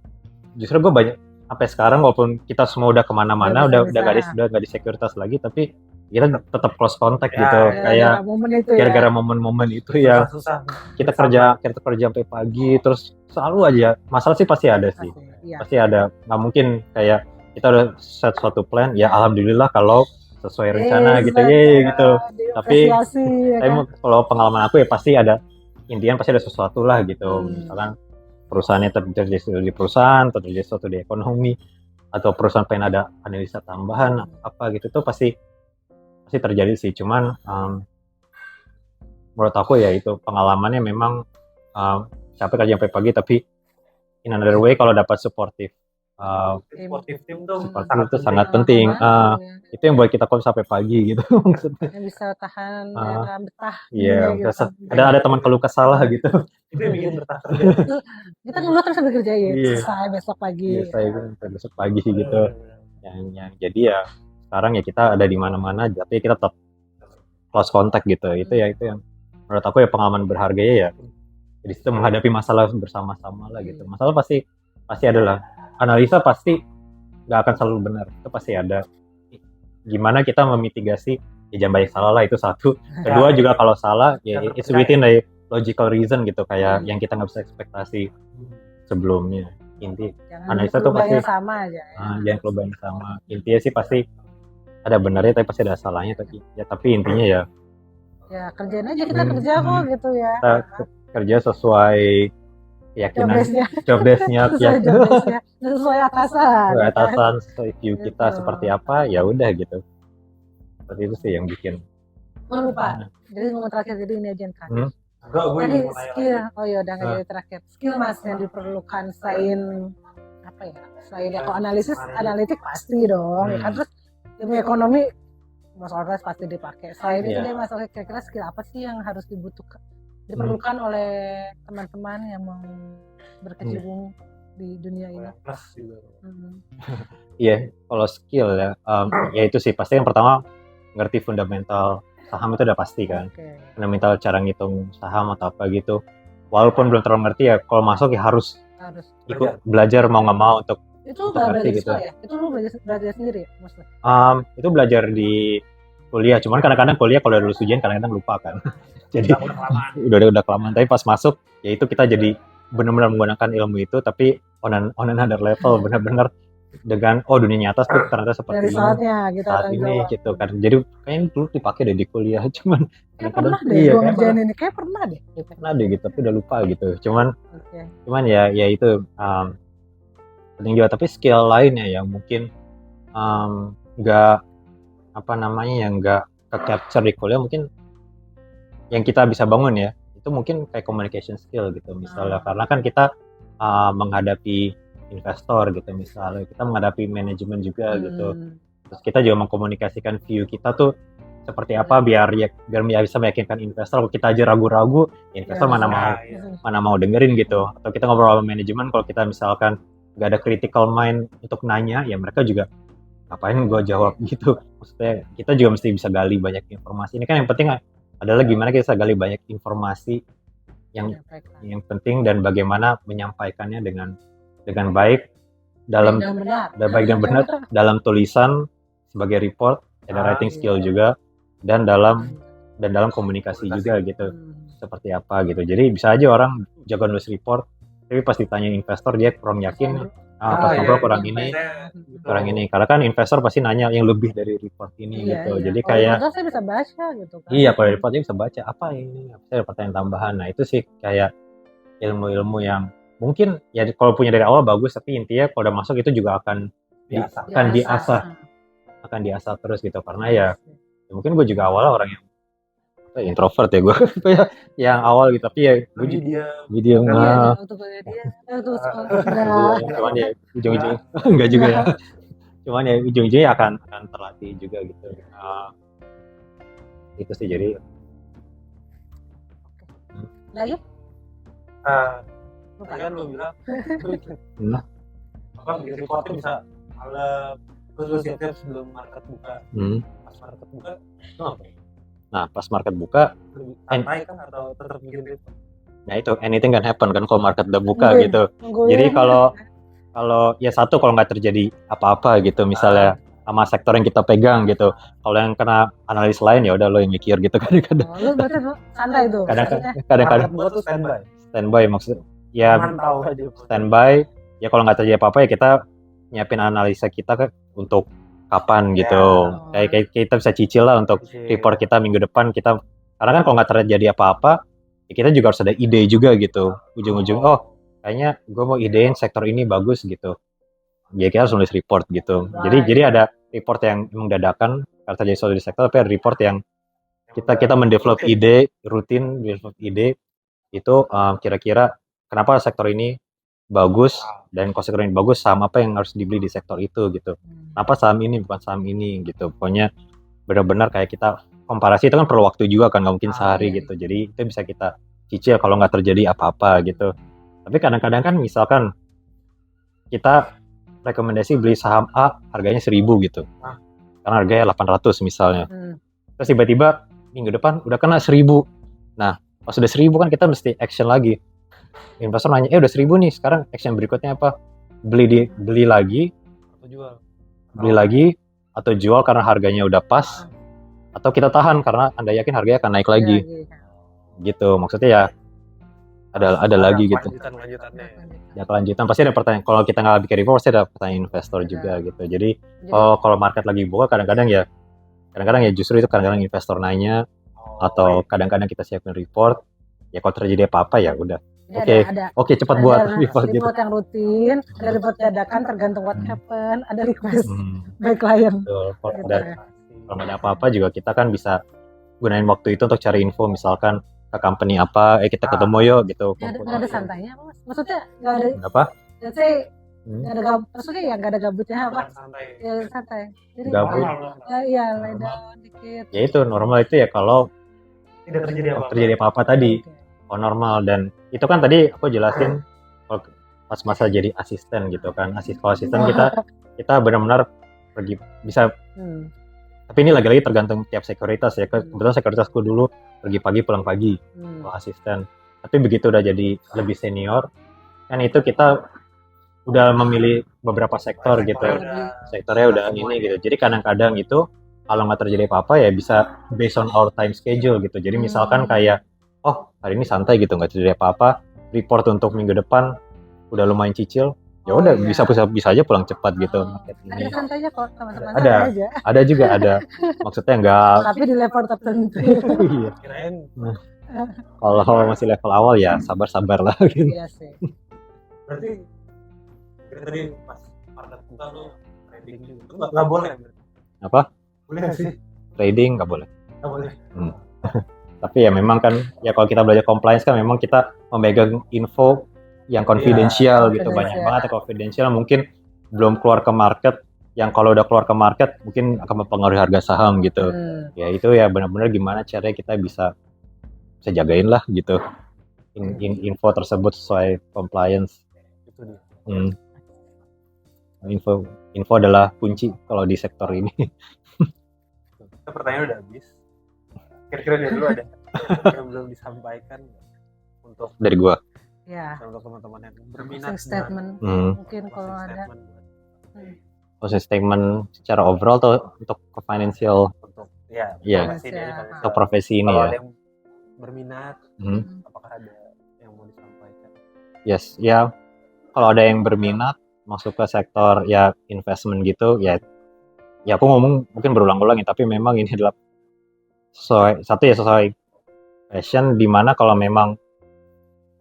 justru gue banyak sampai sekarang walaupun kita semua udah kemana-mana udah nggak di sekuritas lagi, tapi kita tetap close contact gitu, kayak gara-gara momen-momen itu ya kita kerja sampai pagi, terus selalu aja masalah sih pasti ada sih, pasti ada, nggak mungkin kayak kita udah set suatu plan ya alhamdulillah kalau sesuai rencana gitu gitu, tapi kalau pengalaman aku ya pasti ada, intinya pasti ada sesuatu lah gitu, misalkan perusahaannya terjadi di perusahaan, terjadi sesuatu di ekonomi, atau perusahaan pengen ada analisa tambahan apa gitu, tuh pasti terjadi sih. Cuman menurut aku ya itu pengalamannya memang capek kerja sampai pagi, tapi in another way kalau dapat supportive tim tuh sangat penting. Itu yang buat kita kok sampai pagi gitu maksudnya. Yang bisa tahan betah. Iya, gitu. ada teman keluh kesah lah gitu. Itu yang bikin betah. Kita ngeluh terus sambil kerja ya. Iya. Selesai besok pagi. Sampai besok pagi gitu. Yang jadi ya sekarang ya kita ada di mana-mana, tapi kita tetap close contact gitu. Itu yang menurut aku ya pengalaman berharganya ya. Jadi kita menghadapi masalah bersama-sama lah gitu. Masalah pasti ada lah. Analisa pasti nggak akan selalu benar, itu pasti ada. Gimana kita memitigasi, ya jangan banyak salah lah, itu satu. Kedua juga kalau salah, ya it's within a logical reason gitu, kayak yang kita nggak bisa ekspektasi sebelumnya. Analisa tuh pasti sama aja. Jangan keluarnya sama. Intinya sih pasti ada benarnya, tapi pasti ada salahnya. Tapi intinya ya. Ya kerjain aja, kita kerja kok gitu ya. Kita kerja sesuai keyakinan job desk-nya sesuai atasan sesuai view kita seperti apa, ya udah gitu. Seperti itu sih yang bikin. Lupa. Jadi ngomong terakhir, jadi ini aja kan. Tadi skill, udah nggak jadi terakhir. Skill mas yang diperlukan selain apa ya? Selain ya kalau analitik pasti dong. Ya kan, terus ilmu ekonomi Mas Orles pasti dipakai. Selain itu deh Mas Orles, kira-kira skill apa sih yang harus diperlukan oleh teman-teman yang mau berkecimpung di dunia ini? Iya, kalau skill ya, ya itu sih pasti yang pertama ngerti fundamental saham itu udah pasti kan. Fundamental cara ngitung saham atau apa gitu. Walaupun belum terlalu ngerti ya, kalau masuk ya harus ikut belajar mau nggak mau untuk ngerti gitu. Ya? Itu lu belajar sendiri ya, maksudnya? Itu belajar di kuliah, cuman kadang-kadang kuliah kalau udah lulus ujian kadang-kadang lupa kan. Jadi udah kelamaan, tapi pas masuk ya itu kita jadi benar-benar menggunakan ilmu itu, tapi on another level, benar-benar dengan dunia nyata tuh ternyata seperti ini saat ini gitu kan. Jadi kayaknya dulu dipakai deh di kuliah, cuman pernah deh gue ngerjain ini, kayak pernah deh gitu, tapi udah lupa gitu. Cuman ya itu penting juga, tapi skill lainnya yang mungkin nggak yang nggak ke capture di kuliah, mungkin yang kita bisa bangun ya, itu mungkin kayak communication skill gitu misalnya, karena kan kita menghadapi investor gitu, misalnya kita menghadapi manajemen juga gitu, terus kita juga mengkomunikasikan view kita tuh seperti apa biar bisa meyakinkan investor. Kalau kita aja ragu-ragu, investor mana mau dengerin gitu. Atau kita ngobrol sama manajemen, kalau kita misalkan nggak ada critical mind untuk nanya, ya mereka juga ngapain gue jawab gitu. Maksudnya kita juga mesti bisa gali banyak informasi. Ini kan yang penting adalah gimana kita bisa gali banyak informasi yang penting, dan bagaimana menyampaikannya dengan baik dalam baik dan benar dalam tulisan sebagai report, ada writing skill juga, dan dalam komunikasi juga gitu, seperti apa gitu. Jadi bisa aja orang jago nulis report, tapi pas ditanya investor dia kurang yakin pas iya, ngobrol kurang ini, kurang ini. Karena kan investor pasti nanya yang lebih dari report ini gitu. Jadi kayak kalau saya bisa baca gitu kan. iya, kalau dari reportnya bisa baca apa ini, apa sih, ada pertanyaan tambahan. Nah itu sih kayak ilmu-ilmu yang mungkin ya kalau punya dari awal bagus, tapi intinya kalau udah masuk itu juga akan akan diasah terus gitu. Karena ya mungkin gue juga awalnya orang yang introvert ya gue kayak yang awal gitu, tapi ya gue juga video Iya, nggak untuk dia untuk sekolah. cuman ya ujung-ujung enggak juga ya, cuman ya ujung-ujungnya akan terlatih juga gitu. Itu sih jadi Lagi? Lupa kan lu bilang nah, apa bikin reportnya bisa malam terus siap sebelum market buka, pas market buka itu apa? nah pas market buka Lebih santai kan atau tetap bikin report? nah itu anything can happen kan kalau market udah buka Nungguin. gitu. Jadi kalau ya satu, kalau nggak terjadi apa-apa gitu misalnya sama sektor yang kita pegang gitu, kalau yang kena analis lain ya udah lo yang mikir gitu kadang-kadang. Lu berarti santai tuh. Kadang-kadang Market gua tuh standby maksud ya mantau aja. standby ya, kalau nggak terjadi apa-apa ya kita nyiapin analisa kita untuk kapan gitu. Kayak kita bisa cicil lah untuk report kita minggu depan kita, karena kan kalau nggak terjadi apa-apa ya kita juga harus ada ide juga gitu. Ujung-ujung kayaknya gue mau idein sektor ini bagus gitu, ya kita harus nulis report gitu. Jadi ada report yang emang dadakan karena terjadi sesuatu di sektor, tapi ada report yang kita mendevelop ide, rutin develop ide itu kira-kira kenapa sektor ini bagus, dan kalau sektor ini bagus saham apa yang harus dibeli di sektor itu gitu. Kenapa saham ini bukan saham ini gitu. Pokoknya benar-benar kayak kita komparasi, itu kan perlu waktu juga kan, nggak mungkin sehari gitu. Jadi itu bisa kita cicil kalau nggak terjadi apa-apa gitu. Tapi kadang-kadang kan misalkan kita rekomendasi beli saham A harganya 1.000 gitu. Karena harganya 800 misalnya. Terus tiba-tiba minggu depan udah kena 1.000. Nah, pas sudah 1.000 kan kita mesti action lagi. Investor nanya, udah 1.000 nih, sekarang action berikutnya apa? Beli lagi atau jual karena harganya udah pas, atau kita tahan karena Anda yakin harganya akan naik lagi. Gitu. Maksudnya ya ada lagi gitu. Ya kelanjutan pasti ada pertanyaan. Kalau kita nggak bikin report pasti ada pertanyaan investor juga gitu. Jadi kalau market lagi buka kadang-kadang ya justru itu kadang-kadang investor nanya, atau kadang-kadang kita siapin report. Ya kalau terjadi apa-apa ya udah. Oke, cepat buat report gitu. Report yang rutin, ada report dadakan tergantung what happen, ada request by client. Kalau ada apa-apa juga kita kan bisa gunain waktu itu untuk cari info, misalkan ke company apa, kita ketemu yuk gitu. Nggak ada santainya apa mas? Maksudnya nggak ada apa? Nggak ada maksudnya ya nggak ada gabutnya apa? Ya santai. Jadi gabut. Ya lay down dikit. Ya itu normal itu ya kalau tidak terjadi apa-apa tadi. Normal, dan itu kan tadi aku jelasin pas masa jadi asisten gitu kan. Kalau asisten kita benar-benar pergi bisa. Tapi ini lagi-lagi tergantung tiap sekuritas ya. Kebetulan sekuritasku dulu pergi pagi pulang pagi kalau asisten. Tapi begitu udah jadi lebih senior kan itu kita udah memilih beberapa sektor gitu. Sektornya udah ini gitu. Jadi kadang-kadang itu kalau nggak terjadi apa-apa ya bisa based on our time schedule gitu. Jadi misalkan kayak hari ini santai gitu, nggak terjadi apa-apa, report untuk minggu depan udah lumayan cicil, ya udah bisa aja pulang cepat gitu. Ada santainya kok teman-teman. Ada juga ada, maksudnya nggak. Tapi di level tertentu. Iya. Kalau masih level awal ya sabar-sabar lah gitu. Iya sih. Berarti tadi pas market buka tuh trading juga nggak boleh. Apa? Boleh nggak sih? Trading nggak boleh. Nggak boleh. Tapi ya memang kan ya kalau kita belajar compliance kan memang kita memegang info yang confidential gitu. Banyak banget yang confidential mungkin belum keluar ke market, yang kalau udah keluar ke market mungkin akan mempengaruhi harga saham gitu. Ya itu ya benar-benar gimana caranya kita bisa jagain lah gitu info tersebut sesuai compliance. Itu dia. Info adalah kunci kalau di sektor ini. Pertanyaan udah habis. Kira-kira dari dulu ada yang belum disampaikan untuk dari gua? Ya. Untuk teman-teman yang berminat. Statement. Mungkin kalau ada. Closing statement secara overall tuh untuk ke financial. Untuk untuk profesi ini kalau ya. Ada yang berminat, apakah ada yang mau disampaikan? Yes, ya. Kalau ada yang berminat, masuk ke sektor ya investment gitu, ya aku ngomong mungkin berulang-ulang ya, tapi memang ini adalah sesuai passion, dimana kalau memang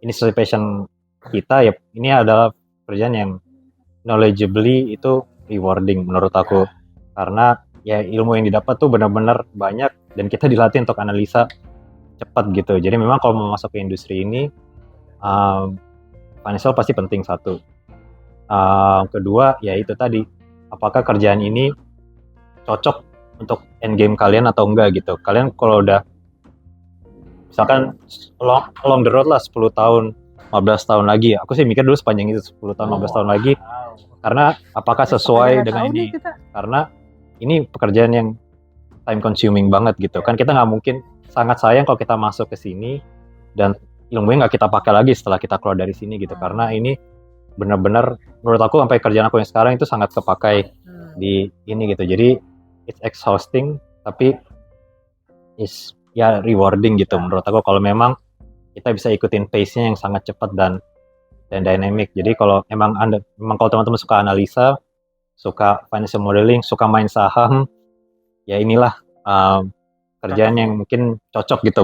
ini sesuai passion kita ya, ini adalah pekerjaan yang knowledgeably itu rewarding menurut aku, karena ya ilmu yang didapat tuh benar-benar banyak dan kita dilatih untuk analisa cepat gitu. Jadi memang kalau mau masuk ke industri ini, financial pasti penting satu. Kedua ya itu tadi, apakah kerjaan ini cocok untuk end game kalian atau enggak gitu. Kalian kalau udah misalkan along the road lah 10 tahun 15 tahun lagi, aku sih mikir dulu sepanjang itu 10 tahun 15 tahun lagi, karena apakah sesuai dengan ini, karena ini pekerjaan yang time consuming banget gitu kan. Kita nggak mungkin, sangat sayang kalau kita masuk ke sini dan ilmunya nggak kita pakai lagi setelah kita keluar dari sini gitu, karena ini benar-benar menurut aku sampai kerjaan aku yang sekarang itu sangat kepakai di ini gitu. Jadi it's exhausting tapi is ya rewarding gitu menurut aku, kalau memang kita bisa ikutin pace-nya yang sangat cepat dan dynamic. Jadi kalau memang kalau teman-teman suka analisa, suka financial modeling, suka main saham, ya inilah kerjaan yang mungkin cocok gitu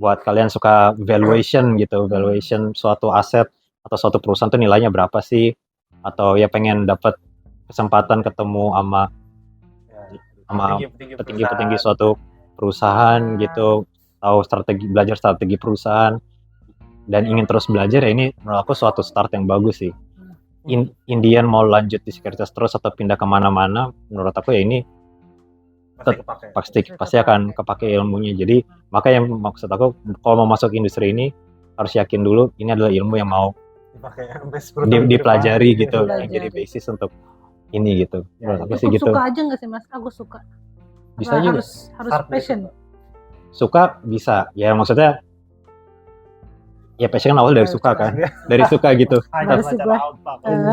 buat kalian suka valuation gitu, valuation suatu aset atau suatu perusahaan tuh nilainya berapa sih, atau ya pengen dapat kesempatan ketemu sama petinggi-petinggi suatu perusahaan gitu, tahu belajar strategi perusahaan dan ingin terus belajar, ya ini menurut aku suatu start yang bagus sih. Indian mau lanjut di sekuritas terus atau pindah kemana-mana, menurut aku ya ini pasti akan kepake ilmunya. Jadi makanya maksud aku kalau mau masuk industri ini harus yakin dulu ini adalah ilmu yang mau dipelajari gitu, yang jadi basis untuk ini gitu. Menurut aku sih gitu. Suka aja nggak sih Mas? Aku suka. Bisa juga. Harus passion. Suka bisa, ya maksudnya ya passion kan awal dari suka kan, dari suka gitu.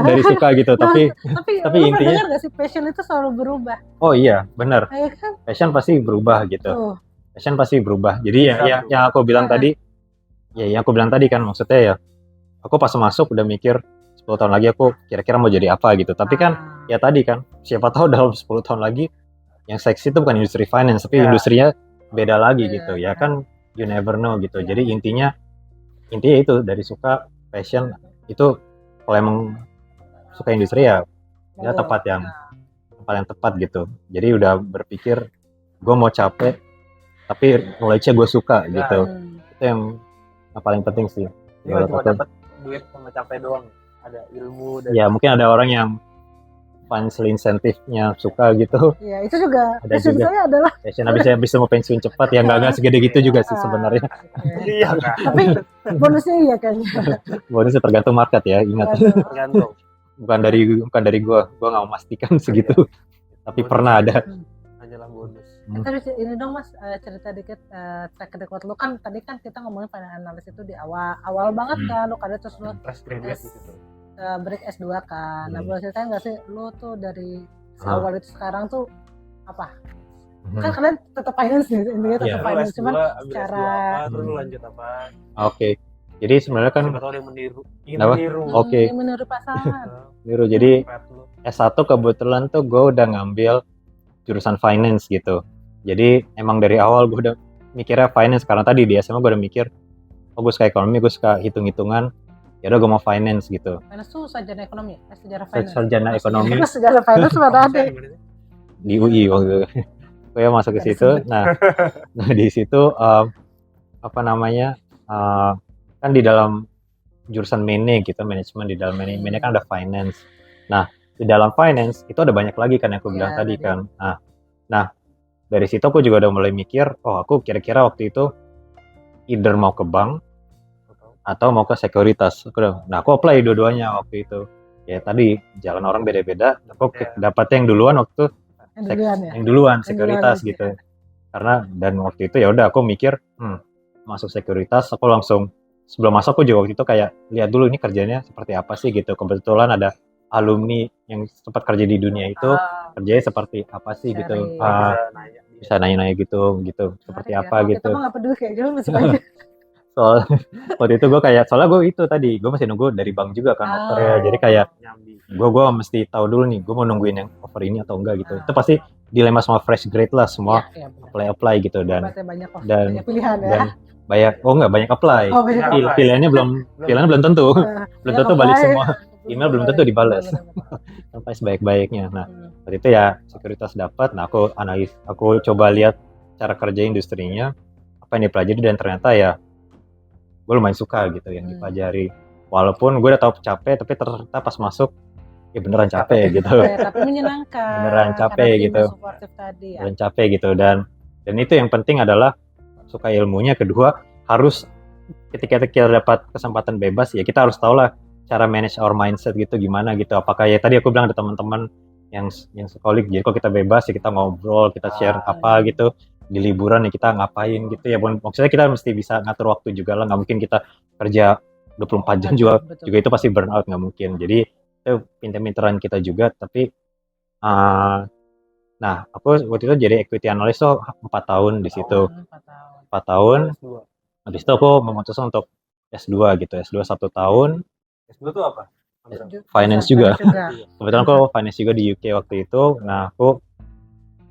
Dari suka gitu, tapi intinya nggak sih passion itu selalu berubah. Oh iya, benar. Ya kan? Passion pasti berubah gitu. Passion pasti berubah. Jadi ya yang aku bilang tadi, kan maksudnya ya, aku pas masuk udah mikir 10 tahun lagi aku kira-kira mau jadi apa gitu. Tapi kan ya tadi kan, siapa tahu dalam 10 tahun lagi yang seksi itu bukan industri finance, tapi industrinya beda lagi gitu. Ya kan, you never know gitu. Jadi intinya itu dari suka, passion itu, kalau emang suka industri ya tepat yang paling tepat gitu. Jadi udah berpikir gue mau capek tapi knowledge-nya gue suka gitu. Itu yang paling penting sih. Jadi cuma dapat duit sama capek doang, ada ilmu dan ya mungkin ada orang yang financial insentifnya suka gitu. Iya, itu juga passion saya adalah passion habis mau pensiun cepat, ya nggak segede gitu juga sih sebenarnya. iya kan. Tapi bonusnya iya kayaknya. Bonusnya tergantung market ya, ingat. Tergantung. bukan dari gua nggak mau memastikan segitu. Tapi Bonus. pernah ada. Hanyalah bonus. Tapi ini dong Mas, cerita dikit track record lu kan. Tadi kan kita ngomongin pada analis itu di awal banget kan, lu kada terus lu Fresh graduate gitu. break S2 kan. Nah, boleh ceritain nggak sih lu tuh dari awal itu sekarang tuh apa? Kan kalian tetap finance nih, intinya tetap finance, cuman cara terus lu lanjut apa? Oke. Jadi sebenarnya kan Siapa tahu dia meniru. Oke. meniru pasangan. Niru. Jadi S1 kebetulan tuh gue udah ngambil jurusan finance gitu. Jadi emang dari awal gue udah mikirnya finance, karena tadi di SMA gue udah mikir, oh gue suka ekonomi, gue suka hitung-hitungan, ya udah gue mau finance gitu. Finance tuh sarjana ekonomi, sejarah finance. Sarjana ekonomi Sejarah finance mana ada di UI waktu itu. Gue masuk ke situ. Nah di situ kan di dalam jurusan MANE gitu, manajemen, di dalam MANE kan ada finance. Nah di dalam finance itu ada banyak lagi kan yang aku bilang tadi kan. Nah dari situ aku juga udah mulai mikir, oh aku kira-kira waktu itu either mau ke bank atau mau ke sekuritas. Aku apply dua-duanya waktu itu. Ya tadi jalan orang beda-beda. Aku dapatnya yang duluan waktu yang duluan sekuritas gitu. Karena dan waktu itu ya udah aku mikir masuk sekuritas, aku langsung sebelum masuk aku juga waktu itu kayak lihat dulu ini kerjanya seperti apa sih gitu. Kebetulan ada alumni yang sempat kerja di dunia itu, kerjanya seperti apa sih gitu. Bisa nanya-nanya gitu seperti apa gitu. Kita mah nggak peduli kayak gitu masuk aja. soal waktu itu gue kayak soalnya gue itu tadi gue masih nunggu dari bank juga kan offernya, jadi kayak Nyambi. gue mesti tahu dulu nih gue mau nungguin yang offer ini atau enggak gitu. Itu pasti dilema semua fresh grade lah, semua Iya, benar. apply gitu dan Berarti banyak dan- pilihan ya. dan nggak banyak apply. Oh, banyak apply. Pilihannya belum tentu. Belum tentu balik semua. Email belum tentu dibalas. Benar-benar. Sampai sebaik-baiknya. Nah, Hmm. waktu itu ya sekuritas dapat. Nah, aku coba lihat cara kerja industrinya, apa yang dipelajari, dan ternyata ya gue lumayan suka gitu yang dipelajari. Walaupun gue udah tahu capek, tapi ternyata pas masuk ya beneran capek gitu. Tapi menyenangkan. Beneran capek karena tim gitu. supportive tadi ya. Beneran capek gitu, dan itu yang penting adalah suka ilmunya. Kedua, harus ketika kita dapat kesempatan bebas ya kita harus tahu lah cara manage our mindset gitu gimana gitu. Apakah ya tadi aku bilang ada teman-teman yang sekolah, jadi kalau kita bebas ya kita ngobrol, kita share apa gitu. Di liburan ya kita ngapain gitu ya. Maksudnya kita mesti bisa ngatur waktu juga lah, nggak mungkin kita kerja 24 jam juga. Betul. Juga itu pasti burn out, nggak mungkin. Jadi itu pinter-pinteran kita juga. Tapi nah aku waktu itu jadi equity analyst tuh 4 tahun di situ. 4 tahun. Habis itu aku memutuskan untuk S2 gitu. S2 1 tahun. S2 tuh apa? Finance juga. Kebetulan aku finance juga di UK waktu itu. Nah aku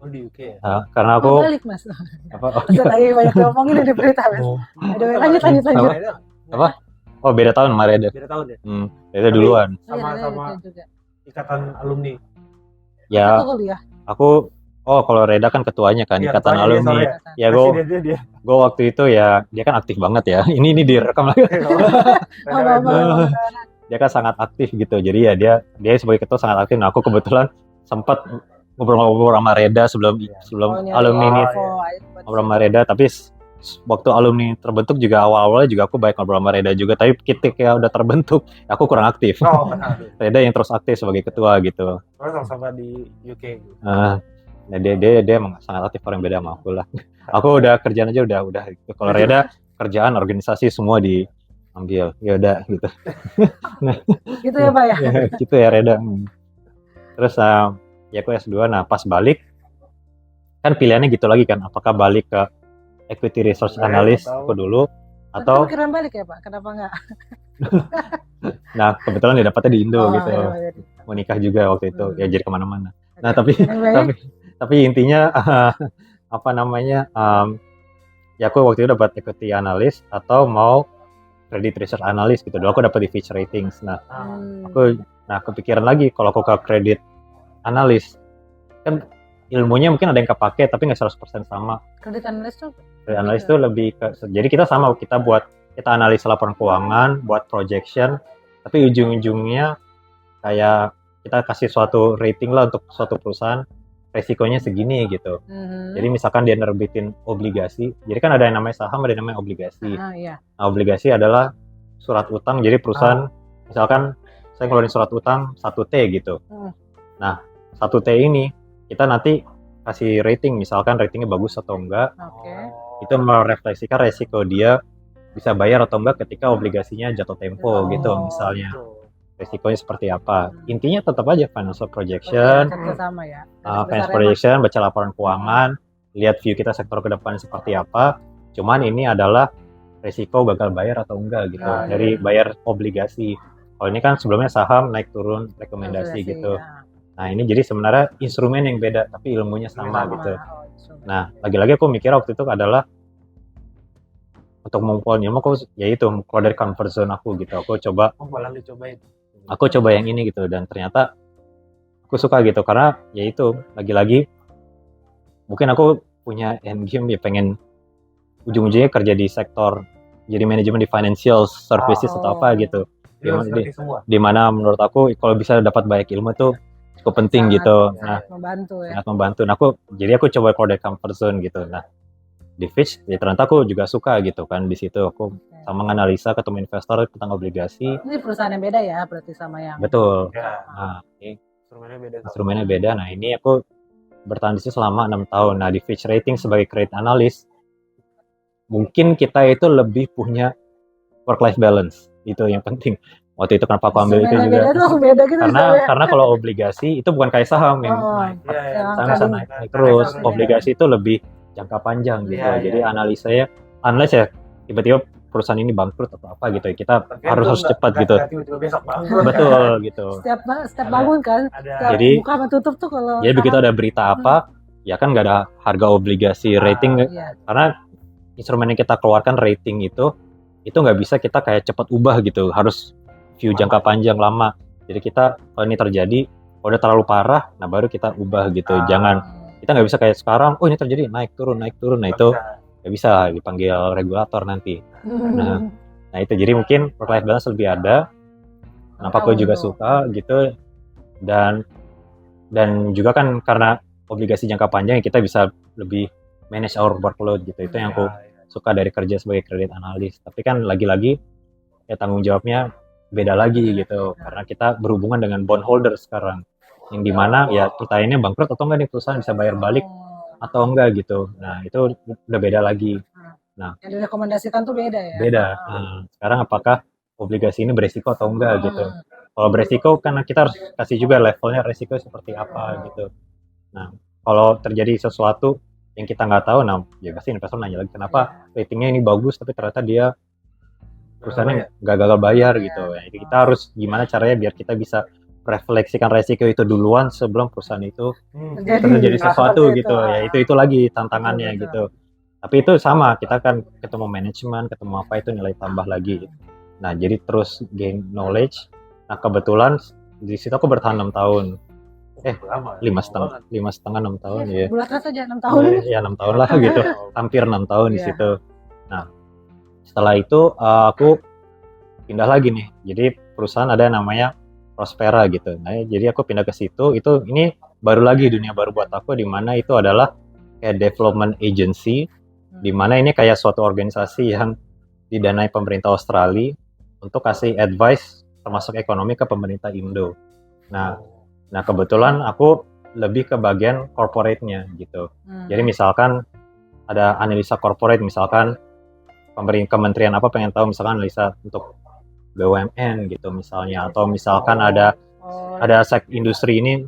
di UK ya? karena aku balik mas. apa? Lagi banyak ngomongin di berita mas. Aduh, lanjut. Apa? Oh beda tahun sama Reda. Beda tahun ya? Reda duluan. Sama ikatan alumni. Ya kuliah. aku kalau Reda kan ketuanya kan, Iya, ikatan ketuanya dia alumni. soalnya. Ya dia. gue waktu itu ya dia kan aktif banget ya. Ini direkam lagi. Dia kan sangat aktif gitu. Jadi ya dia sebagai ketua sangat aktif. Nah aku kebetulan sempat ngobrol-ngobrol sama Reda sebelum alumni ini ngobrol sama Reda. Tapi waktu alumni terbentuk juga awal-awalnya juga aku baik ngobrol sama Reda juga. Tapi ketika udah terbentuk aku kurang aktif. Reda yang terus aktif sebagai ketua gitu. Sama-sama di UK. Nah dia emang sangat aktif, orang beda sama aku lah. Aku udah kerjaan aja udah gitu. Kalau Reda kerjaan organisasi semua diambil. Ya udah gitu. Gitu ya Pak ya. Gitu ya Reda. Terus ya aku S2. Nah pas balik kan pilihannya gitu lagi kan, apakah balik ke equity research analyst aku dulu atau pikiran balik ya Pak, kenapa enggak? Nah kebetulan dia dapatnya di Indo gitu. Ya. Mau nikah juga waktu itu ya jadi kemana-mana. Nah tapi intinya apa namanya ya aku waktu itu dapat equity analyst atau mau credit research analyst gitu. Dulu aku dapat di Fitch Ratings. Nah aku kepikiran lagi kalau aku ke credit analyst kan ilmunya mungkin ada yang kepake tapi nggak 100% sama. Credit analyst tuh lebih ke, jadi kita kita analisa laporan keuangan, buat projection, tapi ujung-ujungnya kayak kita kasih suatu rating lah untuk suatu perusahaan, resikonya segini gitu. Jadi misalkan dia nerbitin obligasi, jadi kan ada yang namanya saham, ada yang namanya obligasi. Iya. Nah obligasi adalah surat utang, jadi perusahaan misalkan saya ngeluarin surat utang 1T gitu. Nah 1T ini kita nanti kasih rating, misalkan ratingnya bagus atau enggak. Itu merefleksikan resiko dia bisa bayar atau enggak ketika obligasinya jatuh tempo gitu misalnya. Resikonya seperti apa. Intinya tetap aja financial projection. Financial projection, baca laporan keuangan, lihat view kita sektor ke depan seperti apa. Cuman ini adalah resiko gagal bayar atau enggak gitu. Dari bayar obligasi. Kalau ini kan sebelumnya saham naik turun rekomendasi gitu. Nah ini jadi sebenarnya instrumen yang beda tapi ilmunya sama gitu. Nah lagi-lagi aku mikir waktu itu adalah untuk mengumpulkan ilmu aku yaitu keluar dari comfort zone aku gitu. Aku coba yang ini gitu, dan ternyata aku suka gitu karena yaitu lagi-lagi mungkin aku punya end game ya pengen ujung-ujungnya kerja di sektor jadi manajemen di financial services atau apa gitu. Di mana menurut aku kalau bisa dapat banyak ilmu tuh cukup penting gitu. Nah, sangat membantu. Nah, aku coba keluar dari comfort zone gitu. Nah, di Fitch ya ternyata aku juga suka gitu kan. Di situ aku sama menganalisa, ketemu investor tentang obligasi. Ini perusahaan yang beda ya berarti sama yang. Betul. Nah, ini instrumennya beda. Nah, ini aku bertahan di situ selama 6 tahun. Nah, di Fitch Rating sebagai credit analyst mungkin kita itu lebih punya work life balance. Itu yang penting. Waktu itu kenapa aku ambil itu juga karena kalau obligasi itu bukan kayak saham yang saham naik terus. Obligasi itu lebih jangka panjang gitu. Jadi analis ya tiba-tiba perusahaan ini bangkrut atau apa gitu, kita harus cepat gitu. Betul gitu. Setiap bangun kan, setiap Jadi- buka sama tutup tuh kalau Jadi begitu ada berita apa, ya kan nggak ada harga obligasi rating, iya. karena instrumen yang kita keluarkan rating itu nggak bisa kita kayak cepat ubah gitu, harus view jangka panjang lama. Jadi kita kalau ini terjadi, kalau udah terlalu parah, nah baru kita ubah gitu. Jangan, kita nggak bisa kayak sekarang, oh ini terjadi naik turun, nah itu nggak bisa, dipanggil regulator nanti. Nah itu jadi mungkin work life balance lebih ada. Kenapa aku juga suka gitu, dan juga kan karena obligasi jangka panjang kita bisa lebih manage our workload gitu. Itu yang aku suka dari kerja sebagai credit analyst. Tapi kan lagi-lagi ya tanggung jawabnya beda lagi gitu, karena kita berhubungan dengan bondholder sekarang, yang dimana ya kita ini bangkrut atau enggak nih, perusahaan bisa bayar balik atau enggak gitu. Nah itu udah beda lagi. Yang direkomendasikan tuh beda ya. Beda. Nah, sekarang apakah obligasi ini beresiko atau enggak gitu. Kalau beresiko kan kita harus kasih juga levelnya resiko seperti apa gitu. Nah kalau terjadi sesuatu yang kita nggak tahu, nah ya pasti investor nanya lagi, kenapa ratingnya ini bagus tapi ternyata dia perusahaannya nggak gagal bayar gitu. Ya, kita harus gimana caranya biar kita bisa refleksikan resiko itu duluan sebelum perusahaan itu terjadi sesuatu gitu. Ya itu lagi tantangannya gitu. Tapi itu sama, kita kan ketemu manajemen, ketemu apa itu nilai tambah lagi. Nah jadi terus gain knowledge. Nah kebetulan di situ aku bertahan 6 tahun. 5,5 6 tahun ya. Bulatkan saja 6 tahun. Ya 6 tahun lah gitu. Hampir 6 tahun di situ. Nah, setelah itu aku pindah lagi nih. Jadi perusahaan ada yang namanya Prospera gitu. Nah, jadi aku pindah ke situ. Ini baru lagi dunia baru buat aku, di mana itu adalah kayak development agency, di mana ini kayak suatu organisasi yang didanai pemerintah Australia untuk kasih advice termasuk ekonomi ke pemerintah Indo. Nah kebetulan aku lebih ke bagian corporate-nya gitu. Jadi misalkan ada analisa corporate, misalkan kementerian apa pengen tahu, misalkan analisa untuk BUMN gitu misalnya, atau misalkan ada industri ini,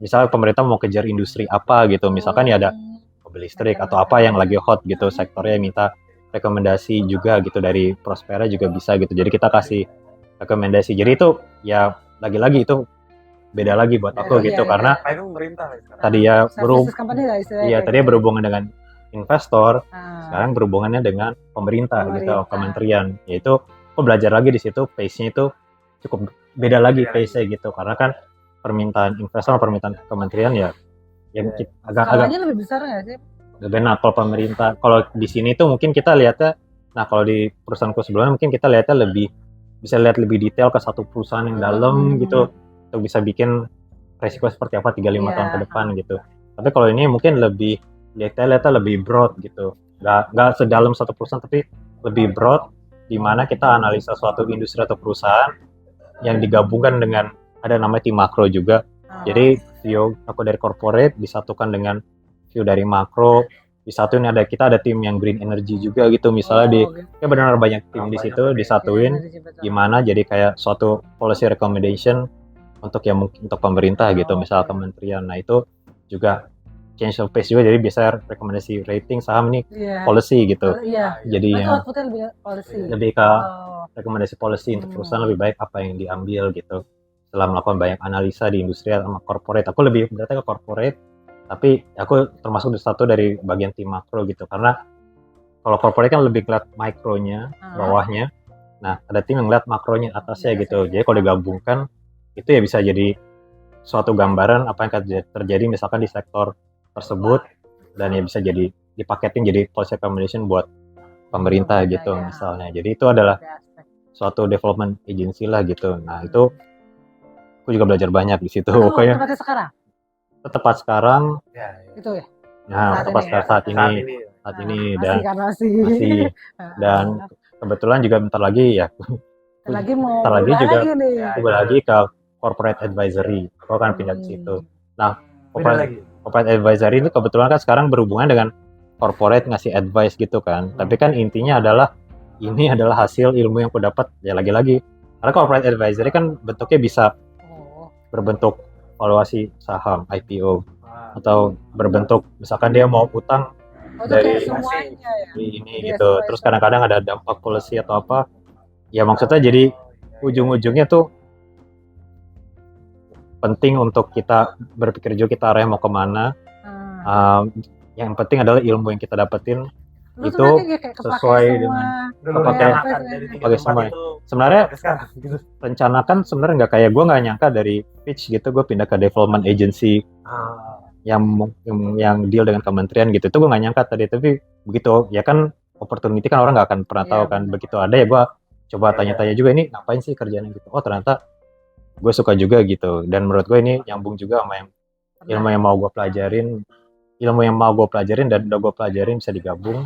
misalnya pemerintah mau kejar industri apa gitu, misalkan ya ada mobil listrik atau apa yang lagi hot gitu sektornya, minta rekomendasi juga gitu dari Prospera juga bisa gitu. Jadi kita kasih rekomendasi. Jadi itu ya lagi-lagi itu beda lagi buat aku gitu, karena tadi ya tadi berhubungan dengan investor, sekarang berhubungannya dengan pemerintah gitu, kementerian. Yaitu aku belajar lagi di situ, pace-nya itu cukup beda lagi pace-nya gitu, karena kan permintaan investor, permintaan kementerian ya yang agak lebih besar nggak sih? Nah kalau pemerintah, kalau di sini tuh mungkin kita lihatnya, nah kalau di perusahaanku sebelumnya mungkin kita lihatnya bisa lihat lebih detail ke satu perusahaan yang dalam gitu, untuk bisa bikin resiko seperti apa 3-5 tahun ke depan gitu. Tapi kalau ini mungkin lebih detailnya lebih broad gitu, nggak sedalam satu perusahaan, tapi lebih broad, di mana kita analisa suatu industri atau perusahaan yang digabungkan dengan ada namanya tim makro juga. Jadi view aku dari corporate disatukan dengan view dari makro, disatuin kita ada tim yang green energy juga gitu, misalnya ya benar banyak tim di situ disatuin, gimana jadi kayak suatu policy recommendation untuk pemerintah gitu, misal kementerian. Nah itu juga change of pace juga, jadi biasa rekomendasi rating saham nih policy gitu. Jadi yang lebih ke rekomendasi policy untuk perusahaan lebih baik apa yang diambil gitu. Setelah melakukan banyak analisa di industri sama corporate, aku lebih berarti ke corporate, tapi aku termasuk satu dari bagian tim makro gitu, karena kalau corporate kan lebih ngeliat mikronya, bawahnya. Nah ada tim yang ngeliat makronya, atasnya gitu. Jadi kalau digabungkan itu ya bisa jadi suatu gambaran apa yang akan terjadi misalkan di sektor tersebut, dan ya bisa jadi dipaketin jadi policy recommendation buat pemerintah gitu misalnya. Jadi itu adalah suatu development agency lah gitu. Nah itu aku juga belajar banyak di situ. Pokoknya tempatnya sekarang? Tepat sekarang. Itu ya. Nah tepat saat ini dan masih dan kebetulan juga bentar lagi ke corporate advisory. Aku akan pindah ke situ. Nah corporate advisory itu kebetulan kan sekarang berhubungan dengan corporate ngasih advice gitu kan. Tapi kan intinya adalah ini adalah hasil ilmu yang aku dapat ya lagi-lagi. Karena corporate advisory kan bentuknya bisa berbentuk valuasi saham IPO, atau berbentuk misalkan dia mau utang Oh, itu dari kayak semuanya ya. ini Jadi gitu. sesuai Terus sama- kadang-kadang ada dampak policy atau apa. Ya maksudnya jadi ujung-ujungnya tuh penting untuk kita berpikir juga kita arahnya mau kemana. Ah. Yang penting adalah ilmu yang kita dapetin Lu itu tuh berarti kayak kepake sesuai semua. dengan Kepake Apa makan itu? dari 3 Pakai tempat semua. itu Sebenarnya sampai sekarang gitu. rencana kan sebenarnya nggak kayak gue nggak nyangka dari pitch gitu gue pindah ke development agency yang deal dengan kementerian gitu. Itu gue nggak nyangka tadi, tapi begitu ya kan opportunity kan orang nggak akan pernah Iya, tahu kan. benar. Begitu ada ya gue coba tanya-tanya juga ini ngapain sih kerjaan gitu. Oh ternyata gue suka juga gitu, dan menurut gue ini nyambung juga sama ilmu yang mau gue pelajarin, dan udah gue pelajarin bisa digabung.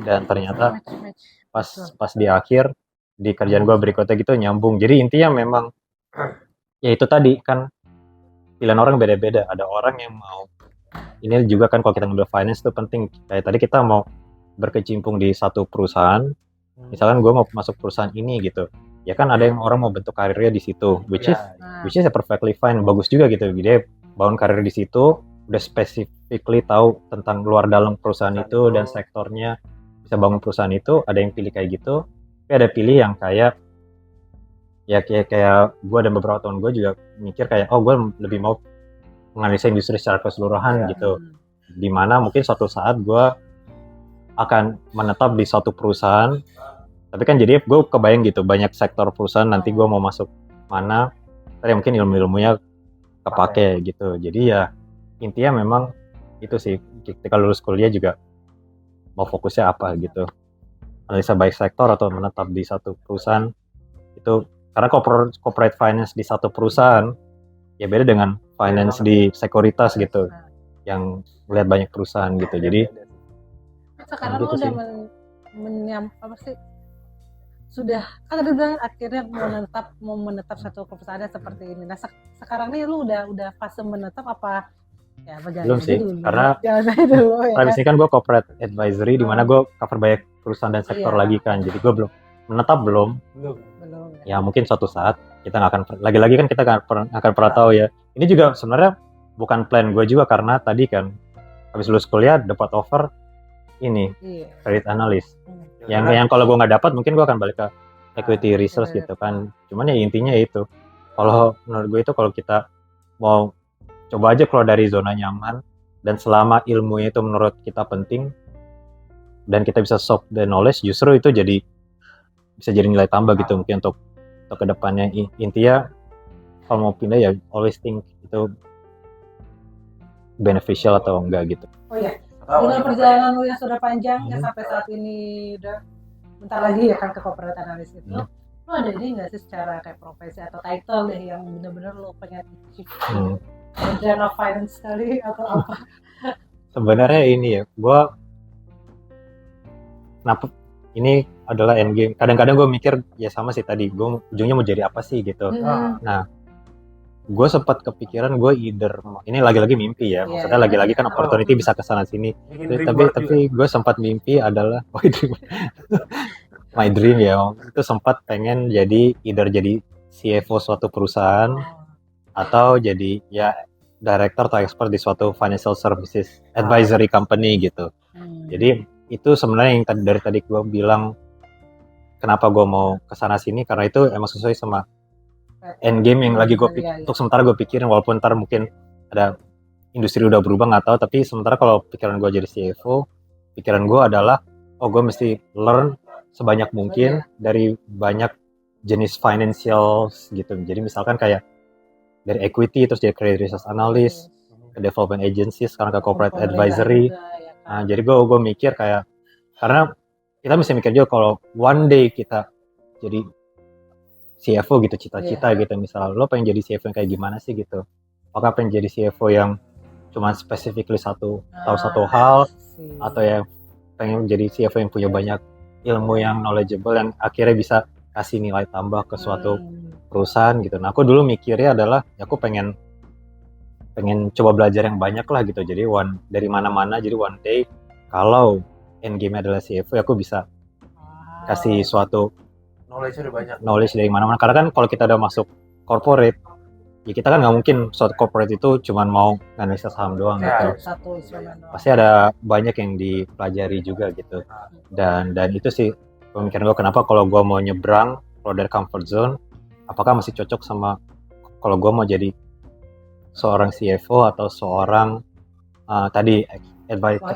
Dan ternyata pas di akhir di kerjaan gue berikutnya gitu nyambung. Jadi intinya memang ya itu tadi kan pilihan orang beda-beda. Ada orang yang mau, ini juga kan kalau kita ngambil finance itu penting. Kayak tadi kita mau berkecimpung di satu perusahaan, misalkan gue mau masuk perusahaan ini gitu, ya kan ada yang orang mau bentuk karirnya di situ, which is perfectly fine, bagus juga gitu. Dia bangun karir di situ, udah specifically tahu tentang luar dalam perusahaan itu dan sektornya, bisa bangun perusahaan itu. Ada yang pilih kayak gitu, tapi ada pilih yang kayak gue dan beberapa teman gue juga mikir kayak gue lebih mau menganalisa industri secara keseluruhan gitu, dimana mungkin suatu saat gue akan menetap di suatu perusahaan. Tapi kan jadi gue kebayang gitu banyak sektor perusahaan nanti gue mau masuk mana, tadi mungkin ilmunya kepake gitu. Jadi ya intinya memang itu sih, ketika lulus kuliah juga mau fokusnya apa gitu, analisa baik sektor atau menetap di satu perusahaan itu. Karena corporate finance di satu perusahaan ya beda dengan finance di sekuritas gitu yang melihat banyak perusahaan gitu. Jadi sekarang gitu lu udah sih. apa sih, sudah kan tadi bilang akhirnya mau menetap satu perusahaan seperti ini. Nah sekarang nih lu udah fase menetap apa ya? Apa Belum sih, dulu? karena Jangan aja dulu ya. Habis ini kan gue corporate advisory, di mana gue cover banyak perusahaan dan sektor Iya. lagi kan. Jadi gue belum menetap belum. Ya mungkin suatu saat kita nggak akan, lagi-lagi kan kita nggak akan pernah tahu ya. Ini juga sebenarnya bukan plan gue juga, karena tadi kan habis lulus kuliah dapat offer ini credit analyst. Yang kalau gue nggak dapat mungkin gue akan balik ke equity research gitu kan. Cuman ya intinya itu, kalau menurut gue itu kalau kita mau coba aja keluar dari zona nyaman, dan selama ilmunya itu menurut kita penting dan kita bisa solve the knowledge, justru itu bisa jadi nilai tambah gitu mungkin untuk kedepannya. Intinya kalau mau pindah ya always think itu beneficial atau enggak gitu. Oh iya, dengan perjalanan lu yang sudah panjang ya sampai saat ini udah bentar lagi ya kan ke corporate analyst itu, lu ada ide nggak sih secara kayak profesi atau title deh yang benar-benar lu pengen achieve? General finance sekali atau apa? Sebenarnya ini ya, kenapa ini adalah end game. Kadang-kadang gue mikir ya sama sih tadi, gue ujungnya mau jadi apa sih gitu. Nah, gue sempat kepikiran gue ini lagi-lagi mimpi ya, maksudnya lagi-lagi kan opportunity bisa kesana sini. Tapi gue sempat mimpi adalah my dream ya, itu sempat pengen jadi CFO suatu perusahaan atau jadi ya director atau expert di suatu financial services advisory company gitu. Jadi itu sebenarnya yang dari tadi gue bilang kenapa gue mau kesana sini, karena itu emang sesuai sama end game yang lagi untuk sementara gue pikirin. Walaupun ntar mungkin ada industri udah berubah nggak tahu, tapi sementara kalau pikiran gue jadi CFO, pikiran gue adalah gue mesti learn sebanyak mungkin dari banyak jenis financial gitu. Jadi misalkan kayak dari equity terus jadi credit research analyst, ke development agency, sekarang ke corporate advisory. Nah, jadi gue mikir kayak, karena kita mesti mikir juga kalau one day kita jadi CFO gitu, cita-cita gitu, misalnya lo pengen jadi CFO yang kayak gimana sih gitu. Apakah pengen jadi CFO yang cuma specifically tahu satu hal, atau yang pengen jadi CFO yang punya banyak ilmu yang knowledgeable yang akhirnya bisa kasih nilai tambah ke suatu perusahaan gitu. Nah, aku dulu mikirnya adalah ya aku pengen coba belajar yang banyak lah gitu. Jadi dari mana-mana, jadi one day kalau end game adalah CFO, aku bisa kasih suatu knowledge dari mana-mana. Karena kan kalau kita udah masuk corporate, ya kita kan nggak mungkin suatu corporate itu cuman mau analisa saham doang gitu. Satu instrumen doang. Pasti ada banyak yang dipelajari juga gitu. Dan itu sih pemikiran gue, kenapa kalau gue mau nyebrang kalau dari comfort zone, apakah masih cocok sama kalau gue mau jadi seorang CFO atau seorang tadi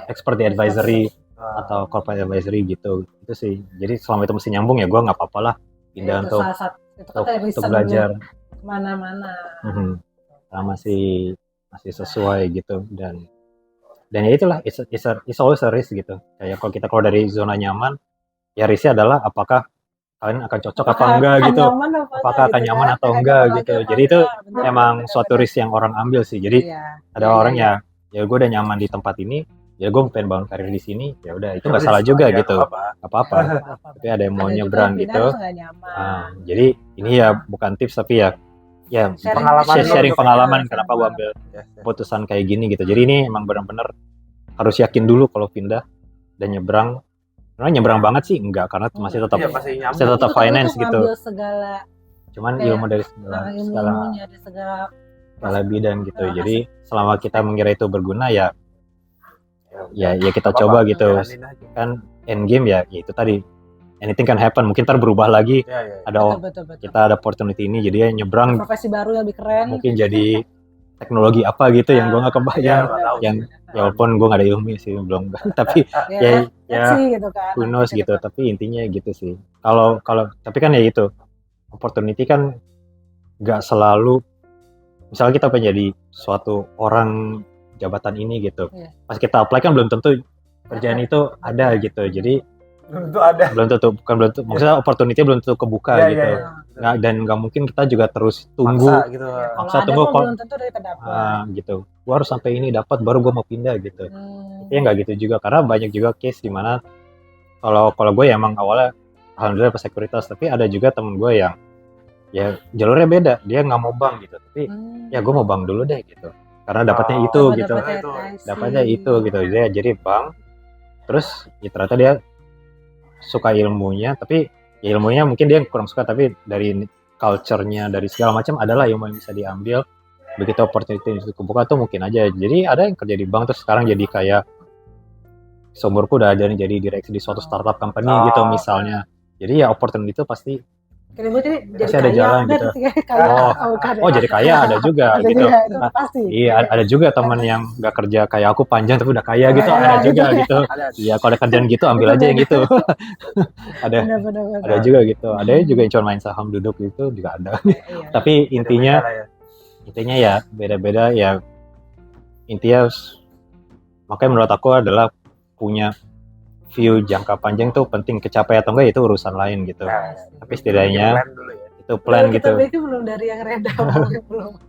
expert di advisory atau corporate advisory gitu. Itu sih. Jadi selama itu mesti nyambung ya gue nggak apa-apa lah pindah untuk belajar mana-mana. Karena masih sesuai gitu. Dan ya itulah, it's always a risk gitu. Kayak kalau kita keluar dari zona nyaman, ya risknya adalah apakah kalian akan cocok apa enggak gitu, apakah akan nyaman atau enggak gitu. Jadi itu emang suatu risk yang orang ambil sih. Jadi ada orang ya gue udah nyaman di tempat ini, ya gue pengen bangun karir di sini, ya udah itu nggak salah juga gitu, apa-apa. Tapi ada yang mau nyebrang gitu. Jadi ini ya bukan tips tapi ya sharing pengalaman kenapa gue ambil keputusan kayak gini gitu. Jadi ini emang benar-benar harus yakin dulu kalau pindah dan nyebrang. Karena nyebrang banget sih enggak, karena masih tetap finance gitu. Cuman ilmu dari segala bidang gitu. Jadi selama kita mengira itu berguna ya kita coba gitu. Kan end game ya itu tadi, anything can happen, mungkin ntar berubah lagi. Betul. Kita ada opportunity ini, jadi ya nyebrang profesi baru yang lebih keren, mungkin jadi teknologi apa gitu yang gue nggak kebayang, yang ya walaupun gue nggak ada ilmu sih belum, tapi ya gitu kan, who knows gitu. Tapi intinya gitu sih. Kalau tapi kan ya itu opportunity kan nggak selalu, misalnya kita pengen jadi suatu orang jabatan ini gitu, pas kita apply kan belum tentu kerjaan itu ada gitu. Jadi belum tentu maksudnya opportunity belum tentu kebuka gitu. Dan nggak mungkin kita juga terus tunggu maksa tunggu belum tentu kita dapat gitu. Gua harus sampai ini dapat baru gua mau pindah gitu. Itu ya nggak gitu juga, karena banyak juga case di mana kalau gue ya emang awalnya alhamdulillah pas sekuritas, tapi ada juga temen gue yang ya jalurnya beda, dia nggak mau bank gitu, tapi ya gue mau bank dulu deh gitu, karena dapatnya itu gitu, dapatnya itu gitu. Dia jadi bank, terus ya ternyata dia suka ilmunya, tapi ya ilmunya mungkin dia kurang suka, tapi dari culture-nya, dari segala macam adalah ilmu yang bisa diambil. Begitu opportunity itu kebuka tuh mungkin aja. Jadi ada yang kerja di bank terus sekarang jadi kayak seumurku udah ada yang jadi direksi di suatu startup company gitu misalnya. Jadi ya opportunity itu pasti ada jalan gitu. Jadi kaya ada juga gitu. Iya, ada juga teman yang nggak kerja kayak aku panjang tapi udah kaya gitu, ada juga gitu. Iya, kalau ada kerjaan gitu ambil aja yang gitu. Ada juga gitu. Ada juga yang cuma main saham duduk gitu juga ada. Tapi intinya ya beda-beda ya. Intinya makanya menurut aku adalah punya view jangka panjang tuh penting. Kecapai atau enggak itu urusan lain gitu. Tapi setidaknya itu plan gitu. Itu belum dari yang reda belum.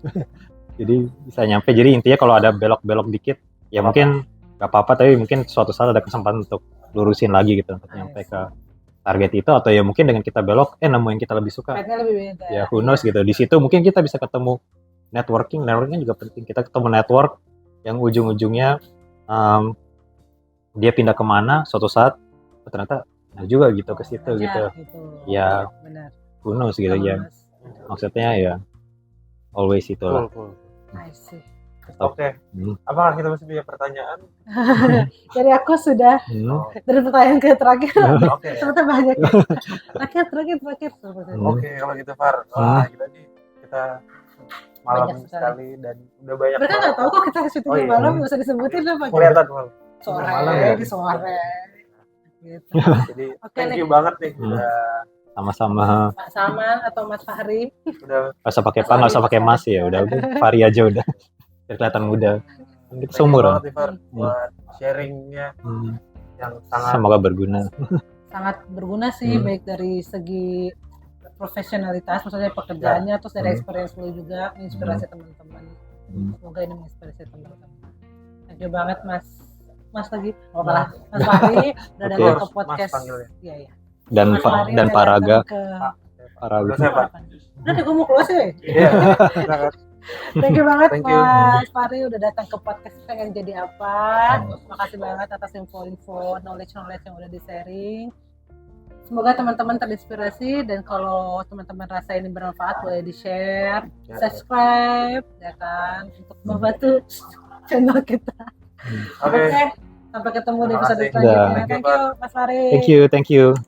Jadi bisa nyampe. Jadi intinya kalau ada belok-belok dikit ya mungkin nggak apa-apa, tapi mungkin suatu saat ada kesempatan untuk lurusin lagi gitu untuk nyampe ke target itu. Atau ya mungkin dengan kita belok nemu yang kita lebih suka. Ya who knows gitu. Di situ mungkin kita bisa ketemu networking juga penting. Kita ketemu network yang ujung-ujungnya dia pindah kemana suatu saat ternyata juga gitu ke situ gitu. Ya who knows gitu ya. Maksudnya ya always itulah. Oke. Apakah kita masih punya pertanyaan? Dari aku sudah. Dari pertanyaan ke terakhir. Ternyata banyak. Terakhir. Oke, kalau gitu Far. Kita malam sekali dan udah banyak. Mereka nggak tahu kok kita syuting malam, nggak usah disebutin apa. Kelihatan malam. Sore. Gitu. Jadi thank you banget nih udah sama-sama. Pak Salman atau Mas Fahri. Udah. Nggak usah pakai nggak usah pakai Mas ya, udah Fahri aja udah. Biar kelihatan muda. Kita seumur. Buat sharingnya yang sangat semoga berguna. Sangat berguna sih, baik dari segi profesionalitas, maksudnya pekerjaannya, terus dari experience lu juga menginspirasi teman-teman. Semoga ini menginspirasi teman-teman. Thank you banget Mas lagi, Mas Fahri udah datang ke podcast. Iya. Dan Paraga. Udah gue mau close ya. Iya. Thank you banget Mas Fahri udah datang ke podcast Pengen Jadi Apa. Makasih banget atas info-info, knowledge yang udah di-sharing. Semoga teman-teman terinspirasi, dan kalau teman-teman rasa ini bermanfaat boleh di-share, subscribe, ya kan, untuk membantu channel kita. Oke, sampai ketemu di episode selanjutnya. Thank you, Mas Farid. Thank you.